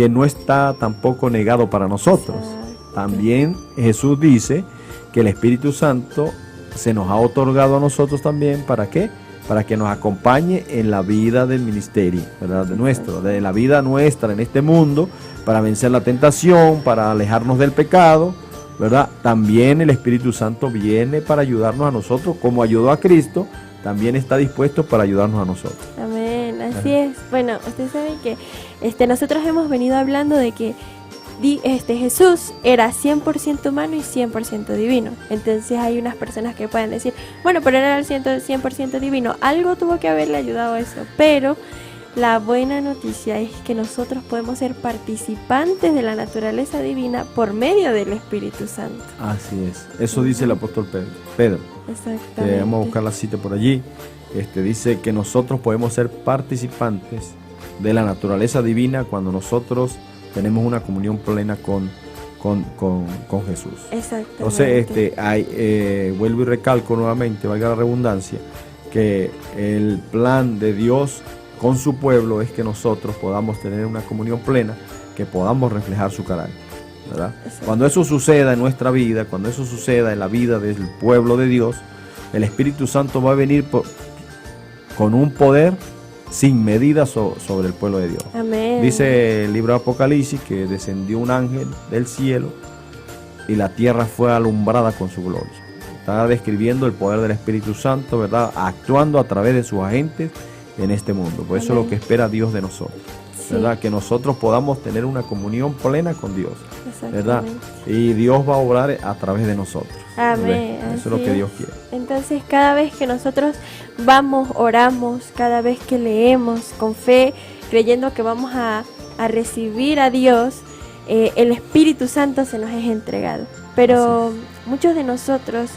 no está tampoco negado para nosotros. Exacto. También Jesús dice que el Espíritu Santo se nos ha otorgado a nosotros también, ¿para qué? Para que nos acompañe en la vida del ministerio, ¿verdad? De la vida nuestra en este mundo, para vencer la tentación, para alejarnos del pecado, ¿verdad? También el Espíritu Santo viene para ayudarnos a nosotros, como ayudó a Cristo, también está dispuesto para ayudarnos a nosotros. Amén, así es. Bueno, ustedes saben que nosotros hemos venido hablando de que Jesús era 100% humano y 100% divino. Entonces hay unas personas que pueden decir, bueno, pero era el 100% divino. Algo tuvo que haberle ayudado a eso. Pero la buena noticia es que nosotros podemos ser participantes de la naturaleza divina por medio del Espíritu Santo. Así es. Eso dice el apóstol Pedro. Exactamente. Vamos a buscar la cita por allí. Dice que nosotros podemos ser participantes de la naturaleza divina cuando nosotros tenemos una comunión plena con Jesús. Exactamente. Entonces, vuelvo y recalco nuevamente, valga la redundancia, que el plan de Dios con su pueblo es que nosotros podamos tener una comunión plena, que podamos reflejar su carácter, ¿verdad? Cuando eso suceda en nuestra vida, cuando eso suceda en la vida del pueblo de Dios, el Espíritu Santo va a venir con un poder sin medida sobre el pueblo de Dios. Amén. Dice el libro de Apocalipsis que descendió un ángel del cielo y la tierra fue alumbrada con su gloria. Está describiendo el poder del Espíritu Santo, ¿verdad? Actuando a través de sus agentes en este mundo. Por eso es lo que espera Dios de nosotros, ¿verdad? Que nosotros podamos tener una comunión plena con Dios, ¿verdad? Y Dios va a obrar a través de nosotros. Amén. Eso es lo que Dios quiere. Entonces, cada vez que nosotros vamos, oramos, cada vez que leemos con fe, creyendo que vamos a recibir a Dios, el Espíritu Santo se nos es entregado. Pero muchos de nosotros,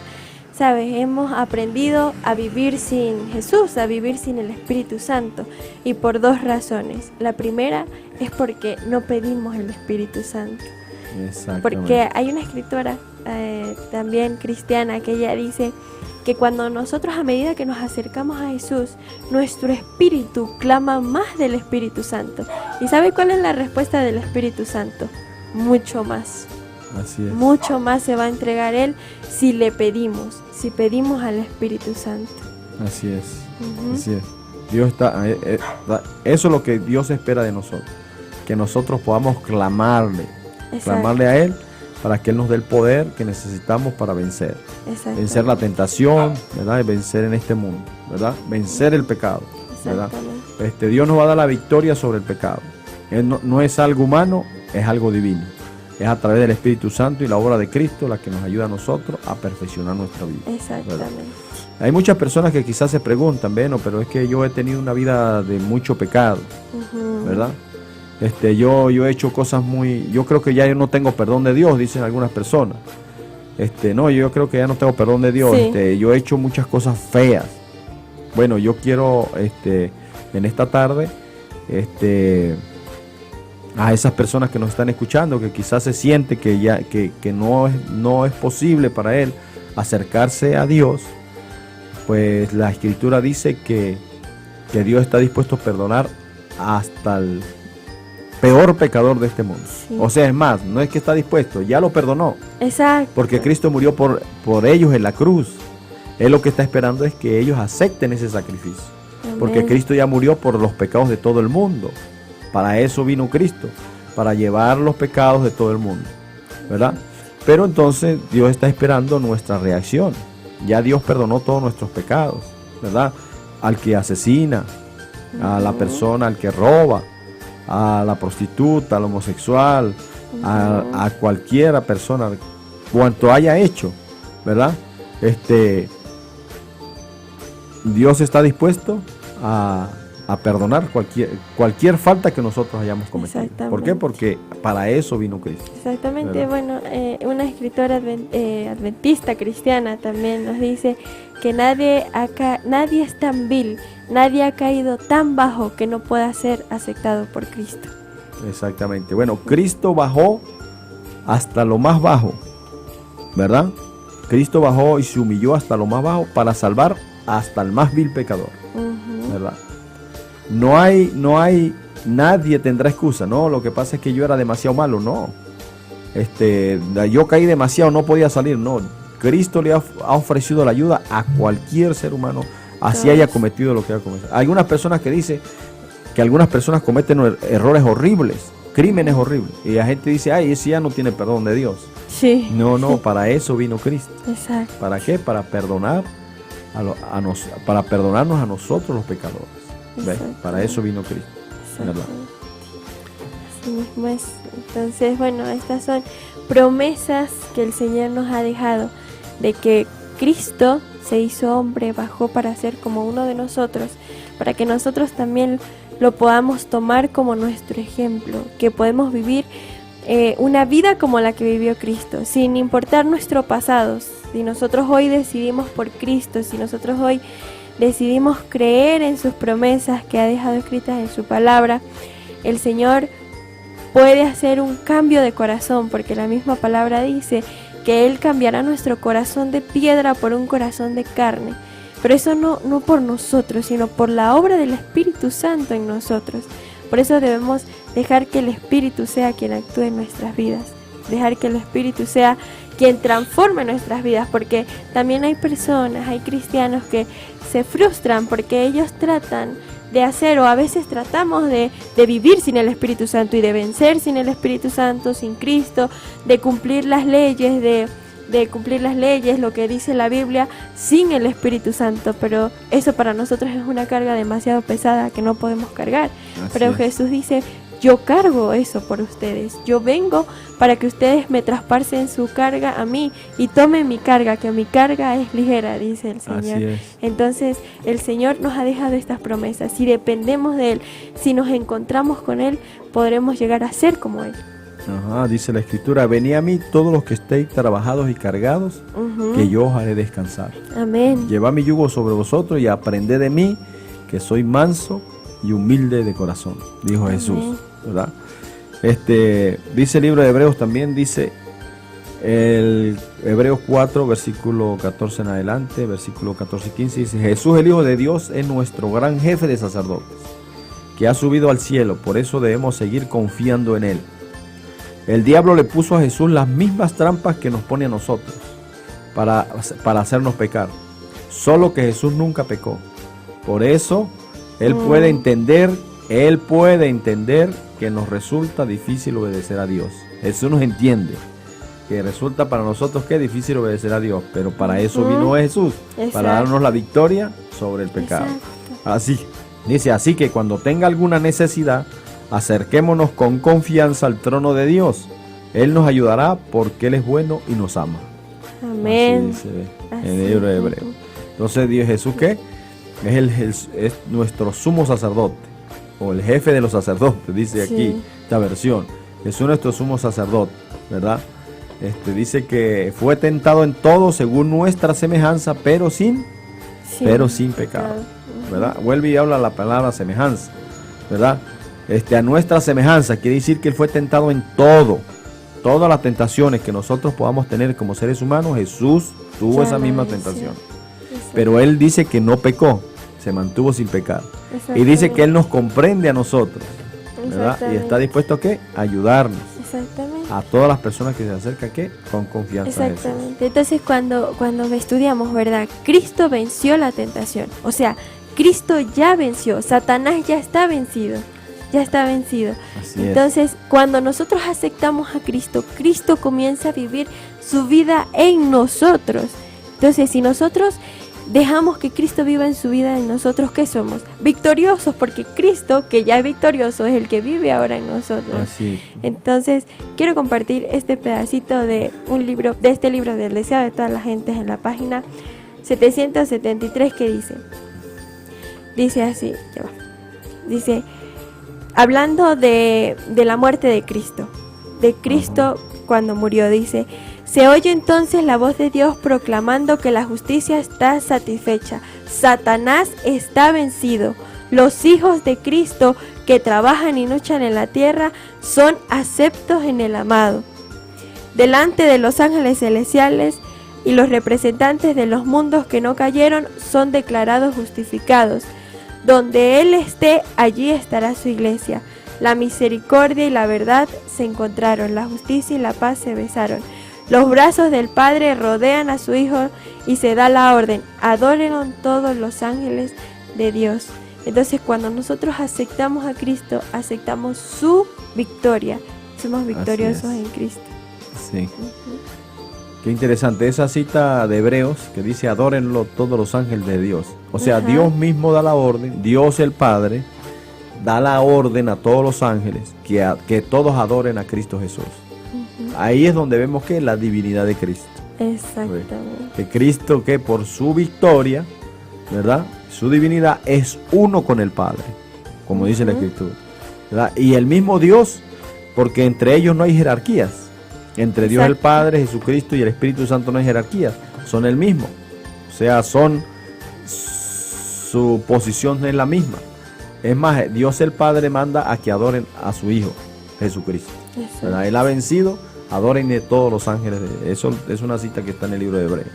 ¿sabes? Hemos aprendido a vivir sin Jesús, a vivir sin el Espíritu Santo, y por dos razones. La primera es porque no pedimos el Espíritu Santo. Porque hay una escritora también cristiana que ella dice que cuando nosotros, a medida que nos acercamos a Jesús, nuestro espíritu clama más del Espíritu Santo. ¿Y sabe cuál es la respuesta del Espíritu Santo? Mucho más. Así es. Mucho más se va a entregar Él si le pedimos, si pedimos al Espíritu Santo. Así es. Así es. Dios está, eso es lo que Dios espera de nosotros, que nosotros podamos clamarle a Él para que Él nos dé el poder que necesitamos para vencer la tentación, ¿verdad? Y vencer en este mundo, ¿verdad? Vencer el pecado, ¿verdad? Dios nos va a dar la victoria sobre el pecado. No es algo humano, es algo divino. Es a través del Espíritu Santo y la obra de Cristo la que nos ayuda a nosotros a perfeccionar nuestra vida. Exactamente. ¿Verdad? Hay muchas personas que quizás se preguntan, bueno, pero es que yo he tenido una vida de mucho pecado, ¿verdad? Yo he hecho cosas yo creo que ya yo no tengo perdón de Dios, dicen algunas personas. No, yo creo que ya no tengo perdón de Dios. Yo he hecho muchas cosas feas. Bueno, yo quiero, en esta tarde, a esas personas que nos están escuchando, que quizás se siente que no es posible para él acercarse a Dios, pues la Escritura dice que Dios está dispuesto a perdonar hasta el peor pecador de este mundo. O sea, es más, no es que está dispuesto, ya lo perdonó. Exacto. Porque Cristo murió por ellos en la cruz. Él lo que está esperando es que ellos acepten ese sacrificio. Amén. Porque Cristo ya murió por los pecados de todo el mundo. Para eso vino Cristo, para llevar los pecados de todo el mundo, ¿verdad? Pero entonces Dios está esperando nuestra reacción, Ya Dios perdonó todos nuestros pecados, ¿verdad? Al que asesina, a la persona, al que roba, a la prostituta, al homosexual, a cualquiera persona, cuanto haya hecho, ¿verdad? Dios está dispuesto a perdonar cualquier falta que nosotros hayamos cometido. ¿Por qué? Porque para eso vino Cristo. Exactamente. ¿Verdad? Bueno, una escritora adventista cristiana también nos dice que nadie es tan vil, nadie ha caído tan bajo que no pueda ser aceptado por Cristo. Exactamente. Bueno, Cristo bajó hasta lo más bajo, ¿verdad? Cristo bajó y se humilló hasta lo más bajo para salvar hasta el más vil pecador, ¿verdad? No hay, nadie tendrá excusa, no, lo que pasa es que yo era demasiado malo, no. Yo caí demasiado, no podía salir, no. Cristo le ha ofrecido la ayuda a cualquier ser humano, así haya cometido lo que haya cometido. Hay algunas personas que dicen que algunas personas cometen errores horribles, crímenes horribles, y la gente dice, ay, ese ya no tiene perdón de Dios. Sí. No, para eso vino Cristo. Exacto. ¿Para qué? Para perdonar para perdonarnos a nosotros los pecadores. ¿Ves? Para eso vino Cristo, ¿verdad? Así mismo es. Entonces, bueno, estas son promesas que el Señor nos ha dejado, de que Cristo se hizo hombre, bajó para ser como uno de nosotros, para que nosotros también lo podamos tomar como nuestro ejemplo, que podemos vivir una vida como la que vivió Cristo, sin importar nuestro pasado. Si nosotros hoy decidimos por Cristo, si nosotros hoy decidimos creer en sus promesas que ha dejado escritas en su palabra, el Señor puede hacer un cambio de corazón, porque la misma palabra dice que Él cambiará nuestro corazón de piedra por un corazón de carne. Pero eso no por nosotros, sino por la obra del Espíritu Santo en nosotros. Por eso debemos dejar que el Espíritu sea quien actúe en nuestras vidas, dejar que el Espíritu sea quien transforme nuestras vidas, porque también hay personas, hay cristianos que se frustran porque ellos tratan de hacer, o a veces tratamos de vivir sin el Espíritu Santo y de vencer sin el Espíritu Santo, sin Cristo, de cumplir las leyes, de cumplir las leyes, lo que dice la Biblia, sin el Espíritu Santo, pero eso para nosotros es una carga demasiado pesada que no podemos cargar. Pero Jesús dice, yo cargo eso por ustedes, yo vengo para que ustedes me traspasen su carga a mí y tomen mi carga, que mi carga es ligera, dice el Señor. Así es. Entonces el Señor nos ha dejado estas promesas, si dependemos de Él, si nos encontramos con Él, podremos llegar a ser como Él. Dice la Escritura, venid a mí todos los que estéis trabajados y cargados, que yo os haré descansar. Amén. Llevad mi yugo sobre vosotros y aprended de mí, que soy manso y humilde de corazón, dijo Amén. Jesús, ¿verdad? Dice el libro de Hebreos también, dice el Hebreos 4, versículo 14 en adelante, versículo 14 y 15, dice, Jesús el Hijo de Dios es nuestro gran jefe de sacerdotes, que ha subido al cielo, por eso debemos seguir confiando en Él. El diablo le puso a Jesús las mismas trampas que nos pone a nosotros para hacernos pecar. Solo que Jesús nunca pecó. Por eso Él puede entender que nos resulta difícil obedecer a Dios. Jesús nos entiende que resulta para nosotros que es difícil obedecer a Dios, pero para eso vino Jesús, para darnos la victoria sobre el pecado. Así dice, así que cuando tenga alguna necesidad, acerquémonos con confianza al trono de Dios. Él nos ayudará porque Él es bueno y nos ama. Amén. Así dice en el libro de Hebreos. Entonces, Dios Jesús, ¿qué? Es nuestro sumo sacerdote, o el jefe de los sacerdotes, dice aquí esta versión. Jesús es nuestro sumo sacerdote, ¿verdad? Dice que fue tentado en todo según nuestra semejanza, pero sin pecado, ¿verdad? Vuelve y habla la palabra semejanza, ¿verdad? A nuestra semejanza, quiere decir que Él fue tentado en todo. Todas las tentaciones que nosotros podamos tener como seres humanos, Jesús tuvo esa misma tentación. Pero Él dice que no pecó, se mantuvo sin pecar. Y dice que Él nos comprende a nosotros, ¿verdad? Y está dispuesto a ¿qué? A ayudarnos. A todas las personas que se acercan ¿qué? Con confianza a Jesús. Entonces cuando estudiamos, ¿verdad? Cristo venció la tentación. O sea, Cristo ya venció, Satanás ya está vencido. Ya está vencido. Entonces, cuando nosotros aceptamos a Cristo, Cristo comienza a vivir su vida en nosotros. Entonces, si nosotros dejamos que Cristo viva en su vida en nosotros, ¿qué somos? Victoriosos, porque Cristo, que ya es victorioso, es el que vive ahora en nosotros. Así. Entonces, quiero compartir este pedacito de un libro, de este libro del deseo de todas las gentes, en la página 773, que dice así, ya va. Dice, hablando de la muerte de Cristo cuando murió, dice: se oye entonces la voz de Dios proclamando que la justicia está satisfecha, Satanás está vencido, los hijos de Cristo que trabajan y luchan en la tierra son aceptos en el amado. Delante de los ángeles celestiales y los representantes de los mundos que no cayeron son declarados justificados. Donde Él esté, allí estará su iglesia. La misericordia y la verdad se encontraron, la justicia y la paz se besaron. Los brazos del Padre rodean a su Hijo y se da la orden: adórenlo todos los ángeles de Dios. Entonces, cuando nosotros aceptamos a Cristo, aceptamos su victoria. Somos victoriosos en Cristo. Sí. Qué interesante esa cita de Hebreos que dice: adórenlo todos los ángeles de Dios. O sea, Dios mismo da la orden, Dios el Padre da la orden a todos los ángeles que todos adoren a Cristo Jesús. Ahí es donde vemos que la divinidad de Cristo. Exactamente. Que Cristo, que por su victoria, ¿verdad?, su divinidad es uno con el Padre, como dice la Escritura, ¿verdad? Y el mismo Dios, porque entre ellos no hay jerarquías. Entre Dios el Padre, Jesucristo y el Espíritu Santo no hay jerarquías, son el mismo. O sea, su posición es la misma. Es más, Dios el Padre manda a que adoren a su Hijo, Jesucristo, ¿verdad? Él ha vencido, adoren de todos los ángeles. Eso es una cita que está en el libro de Hebreos.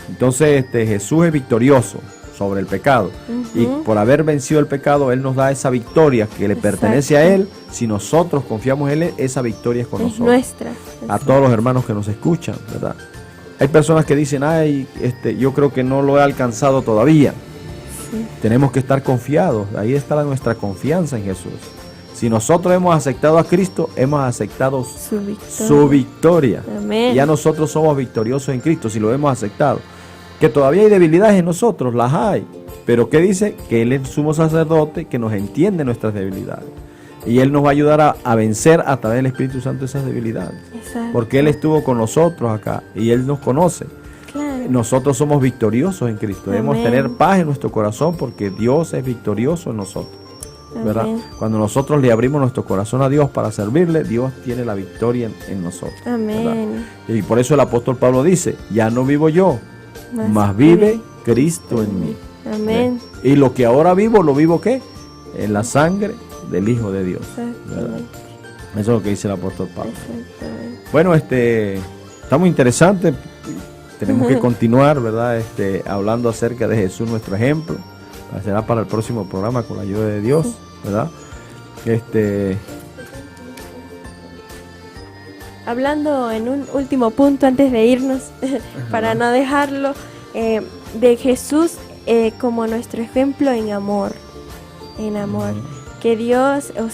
Entonces, Jesús es victorioso sobre el pecado. Y por haber vencido el pecado, Él nos da esa victoria que le pertenece a Él. Si nosotros confiamos en Él, esa victoria es con nosotros. Nuestra. A todos los hermanos que nos escuchan, ¿verdad? Hay personas que dicen: ay, yo creo que no lo he alcanzado todavía. Sí. Tenemos que estar confiados. Ahí está nuestra confianza en Jesús. Si nosotros hemos aceptado a Cristo, hemos aceptado su victoria. Amén. Ya nosotros somos victoriosos en Cristo si lo hemos aceptado. Que todavía hay debilidades en nosotros, las hay. Pero ¿qué dice? Que Él es sumo sacerdote que nos entiende nuestras debilidades. Y Él nos va a ayudar a vencer a través del Espíritu Santo esas debilidades. Exacto. Porque Él estuvo con nosotros acá y Él nos conoce. Claro. Nosotros somos victoriosos en Cristo. Amén. Debemos tener paz en nuestro corazón porque Dios es victorioso en nosotros. ¿Verdad? Cuando nosotros le abrimos nuestro corazón a Dios para servirle, Dios tiene la victoria en nosotros. Amén. ¿Verdad? Y por eso el apóstol Pablo dice: ya no vivo yo, mas vive Cristo en mí. Amén. Y lo que ahora vivo, ¿lo vivo qué? En la sangre del Hijo de Dios. Eso es lo que dice el apóstol Pablo. Bueno, está muy interesante. Tenemos que continuar, ¿verdad? Hablando acerca de Jesús, nuestro ejemplo. Será para el próximo programa con la ayuda de Dios, ¿verdad? Hablando en un último punto antes de irnos, para no dejarlo, de Jesús como nuestro ejemplo en amor. Que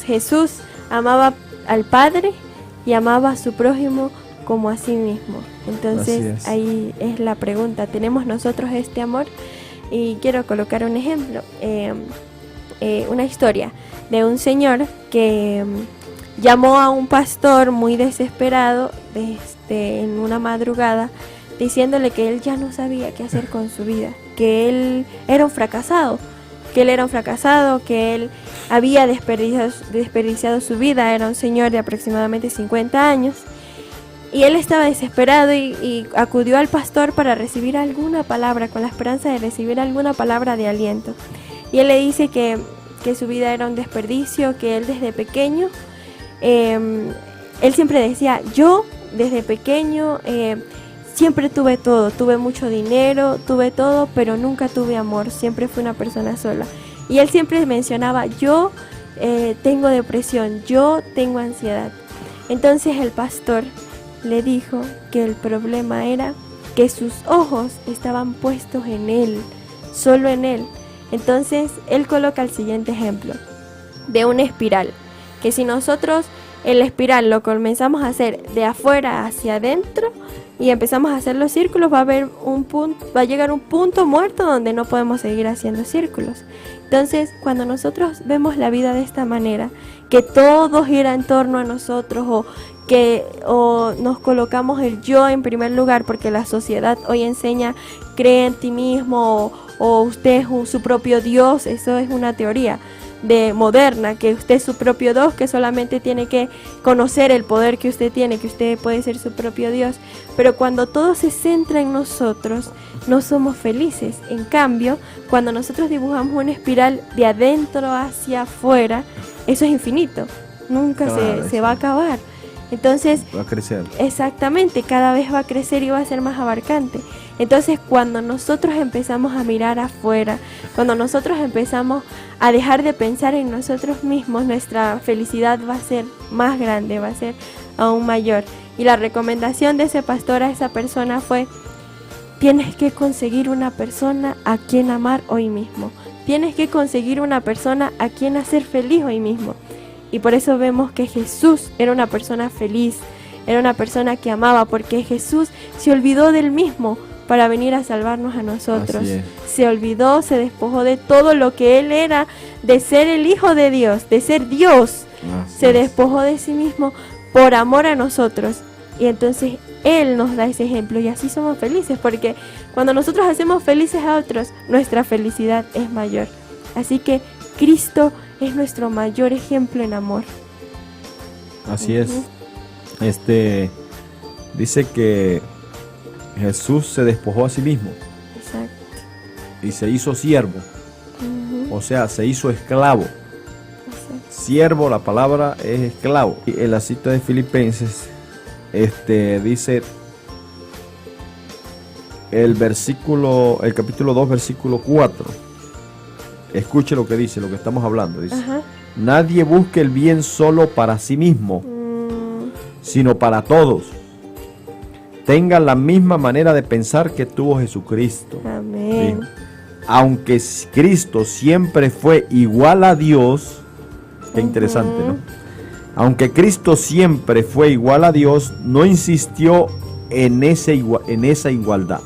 Jesús amaba al Padre y amaba a su prójimo como a sí mismo. Entonces ahí es la pregunta: ¿tenemos nosotros este amor? Y quiero colocar un ejemplo, una historia de un señor que llamó a un pastor muy desesperado en una madrugada, diciéndole que él ya no sabía qué hacer con su vida, que él era un fracasado, que él había desperdiciado su vida. Era un señor de aproximadamente 50 años. Y él estaba desesperado y acudió al pastor para recibir alguna palabra, con la esperanza de recibir alguna palabra de aliento. Y él le dice que su vida era un desperdicio, que él desde pequeño, él siempre decía: yo desde pequeño siempre tuve todo, tuve mucho dinero, tuve todo, pero nunca tuve amor, siempre fui una persona sola. Y él siempre mencionaba: yo tengo depresión, yo tengo ansiedad. Entonces el pastor le dijo que el problema era que sus ojos estaban puestos en él, solo en él. Entonces él coloca el siguiente ejemplo de una espiral, que si nosotros el espiral lo comenzamos a hacer de afuera hacia adentro y empezamos a hacer los círculos, va a llegar un punto muerto donde no podemos seguir haciendo círculos. Entonces, cuando nosotros vemos la vida de esta manera, que todo gira en torno a nosotros o nos colocamos el yo en primer lugar, porque la sociedad hoy enseña cree en ti mismo o usted es su propio Dios, eso es una teoría moderna, que usted es su propio Dios, que solamente tiene que conocer el poder que usted tiene, que usted puede ser su propio Dios. Pero cuando todo se centra en nosotros, no somos felices. En cambio, cuando nosotros dibujamos una espiral de adentro hacia afuera, eso es infinito, nunca se va a acabar. Entonces, va a crecer. Exactamente, cada vez va a crecer y va a ser más abarcante. Entonces, cuando nosotros empezamos a mirar afuera, cuando nosotros empezamos a dejar de pensar en nosotros mismos, nuestra felicidad va a ser más grande, va a ser aún mayor. Y la recomendación de ese pastor a esa persona fue: tienes que conseguir una persona a quien amar hoy mismo. Tienes que conseguir una persona a quien hacer feliz hoy mismo. Y por eso vemos que Jesús era una persona feliz, era una persona que amaba, porque Jesús se olvidó del mismo para venir a salvarnos a nosotros. Se olvidó, se despojó de todo lo que Él era, de ser el Hijo de Dios, de ser Dios. Se despojó de sí mismo por amor a nosotros. Y entonces Él nos da ese ejemplo y así somos felices, porque cuando nosotros hacemos felices a otros, nuestra felicidad es mayor. Así que Cristo es nuestro mayor ejemplo en amor. Así es. Dice que Jesús se despojó a sí mismo. Exacto. Y se hizo siervo. O sea, se hizo esclavo. Exacto. Siervo, la palabra es esclavo. Y en la cita de Filipenses, dice el capítulo 2, versículo 4. Escuche lo que dice, lo que estamos hablando. Dice: nadie busque el bien solo para sí mismo, sino para todos. Tengan la misma manera de pensar que tuvo Jesucristo. Amén. ¿Sí? Aunque Cristo siempre fue igual a Dios, qué interesante, ¿no? Aunque Cristo siempre fue igual a Dios, no insistió en esa igualdad.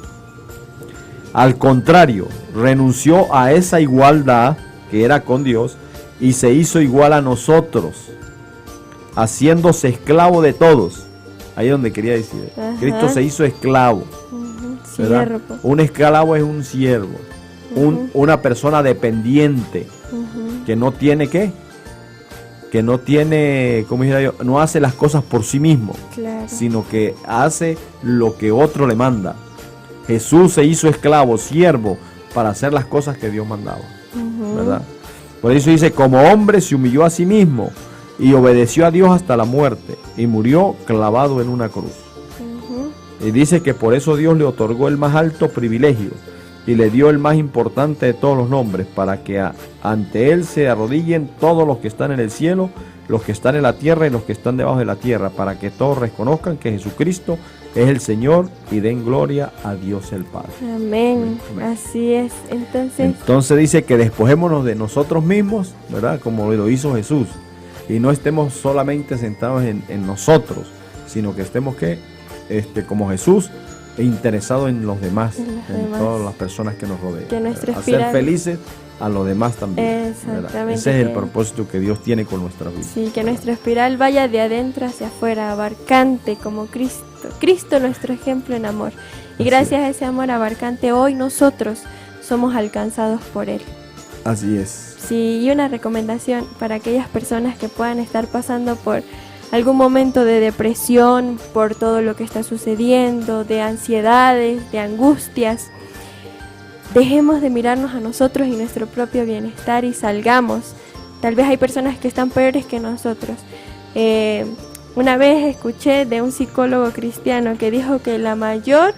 Al contrario, renunció a esa igualdad que era con Dios y se hizo igual a nosotros, haciéndose esclavo de todos. Ahí es donde quería decir. Cristo se hizo esclavo. Siervo. Un esclavo es un siervo, una persona dependiente que no tiene ¿qué? Que no tiene, ¿cómo dijera yo? No hace las cosas por sí mismo, sino que hace lo que otro le manda. Jesús se hizo esclavo, siervo, para hacer las cosas que Dios mandaba, ¿verdad? Por eso dice: como hombre se humilló a sí mismo y obedeció a Dios hasta la muerte y murió clavado en una cruz. Y dice que por eso Dios le otorgó el más alto privilegio y le dio el más importante de todos los nombres, para que ante Él se arrodillen todos los que están en el cielo, los que están en la tierra y los que están debajo de la tierra, para que todos reconozcan que Jesucristo es el Señor y den gloria a Dios el Padre. Amén. Así es. Entonces dice que despojémonos de nosotros mismos, ¿verdad? Como lo hizo Jesús. Y no estemos solamente sentados en nosotros, sino que estemos como Jesús, interesados en los demás, en todas las personas que nos rodean. Que nuestra hacer felices a los demás también. Exactamente. Ese es el propósito que Dios tiene con nuestra vida. Sí, que nuestra espiral vaya de adentro hacia afuera, abarcante como Cristo. Cristo nuestro ejemplo en amor. Y gracias a ese amor abarcante, hoy nosotros somos alcanzados por Él. Así es. Sí, y una recomendación para aquellas personas que puedan estar pasando por algún momento de depresión, por todo lo que está sucediendo, de ansiedades, de angustias. Dejemos de mirarnos a nosotros y nuestro propio bienestar y salgamos. Tal vez hay personas que están peores que nosotros. Una vez escuché de un psicólogo cristiano que dijo que la mayor,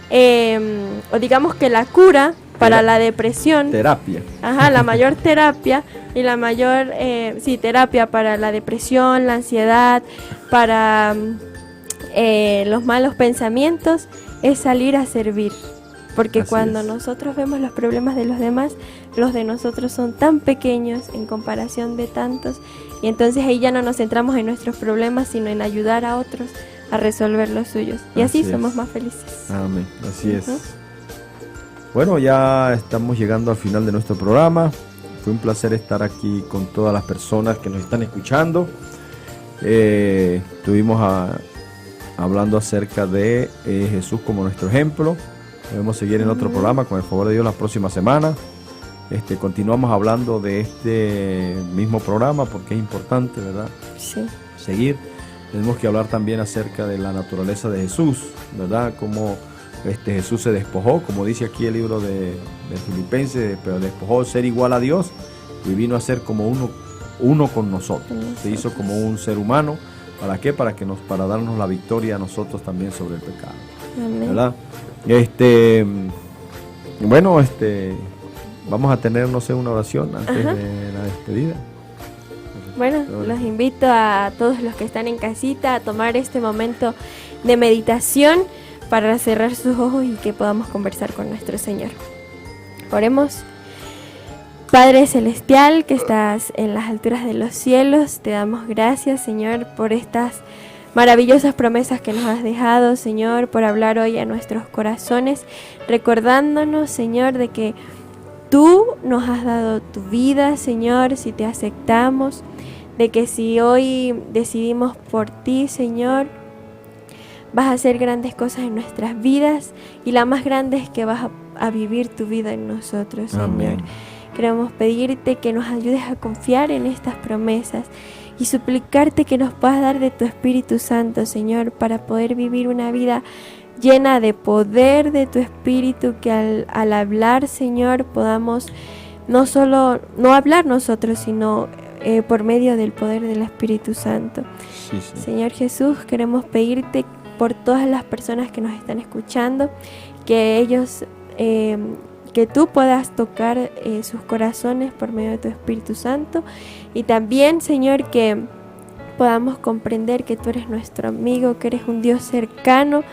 o digamos que la cura para la depresión, la mayor terapia y la mayor terapia para la depresión, la ansiedad, para los malos pensamientos, es salir a servir. porque Así cuando es. nosotros vemos los problemas de los demás, los de nosotros son tan pequeños en comparación de tantos, y entonces ahí ya no nos centramos en nuestros problemas, sino en ayudar a otros a resolver los suyos, y así Así somos es. más felices. Amén, así es. Ujú. Bueno, ya estamos llegando al final de nuestro programa. Fue un placer estar aquí con todas las personas que nos están escuchando. Estuvimos hablando acerca de Jesús como nuestro ejemplo. Podemos seguir en otro programa con el favor de Dios la próxima semana. Continuamos hablando de este mismo programa porque es importante, ¿verdad? Sí. Seguir. Tenemos que hablar también acerca de la naturaleza de Jesús, ¿verdad? Cómo Jesús se despojó, como dice aquí el libro de Filipenses, pero despojó de ser igual a Dios y vino a ser como uno con nosotros. Se hizo como un ser humano. ¿Para qué? Para darnos la victoria a nosotros también sobre el pecado. Amén. ¿Verdad? Bueno, vamos a tener, no sé, una oración antes Ajá. de la despedida. Bueno, los invito a todos los que están en casita a tomar este momento de meditación para cerrar sus ojos y que podamos conversar con nuestro Señor. Oremos. Padre Celestial, que estás en las alturas de los cielos, te damos gracias, Señor, por estas maravillosas promesas que nos has dejado, Señor, por hablar hoy a nuestros corazones, recordándonos, Señor, de que tú nos has dado tu vida, Señor, si te aceptamos, de que si hoy decidimos por ti, Señor, vas a hacer grandes cosas en nuestras vidas, y la más grande es que vas a vivir tu vida en nosotros, Señor. Amén. Queremos pedirte que nos ayudes a confiar en estas promesas y suplicarte que nos puedas dar de tu Espíritu Santo, Señor, para poder vivir una vida llena de poder de tu Espíritu, que al hablar, Señor, podamos no hablar nosotros, sino por medio del poder del Espíritu Santo. Sí, sí. Señor Jesús, queremos pedirte por todas las personas que nos están escuchando, que ellos, que tú puedas tocar sus corazones por medio de tu Espíritu Santo, y también, Señor, que podamos comprender que tú eres nuestro amigo, que eres un Dios cercano,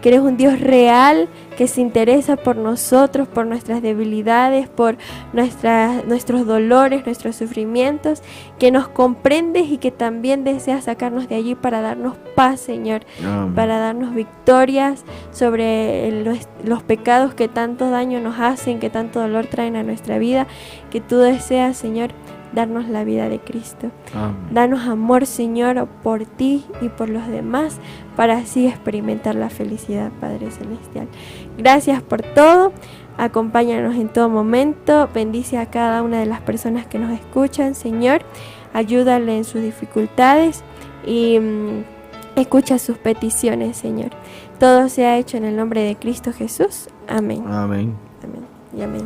que eres un Dios real, que se interesa por nosotros, por nuestras debilidades, por nuestros dolores, nuestros sufrimientos, que nos comprendes y que también deseas sacarnos de allí para darnos paz, Señor, Amén. para darnos victorias sobre los pecados que tanto daño nos hacen, que tanto dolor traen a nuestra vida, que tú deseas, Señor, darnos la vida de Cristo. Amén. Danos amor, Señor, por ti y por los demás, para así experimentar la felicidad, Padre Celestial. Gracias por todo. Acompáñanos en todo momento. Bendice a cada una de las personas que nos escuchan, Señor. Ayúdale en sus dificultades y escucha sus peticiones, Señor. Todo se ha hecho en el nombre de Cristo Jesús. Amén. Amén. Amén. Y amén.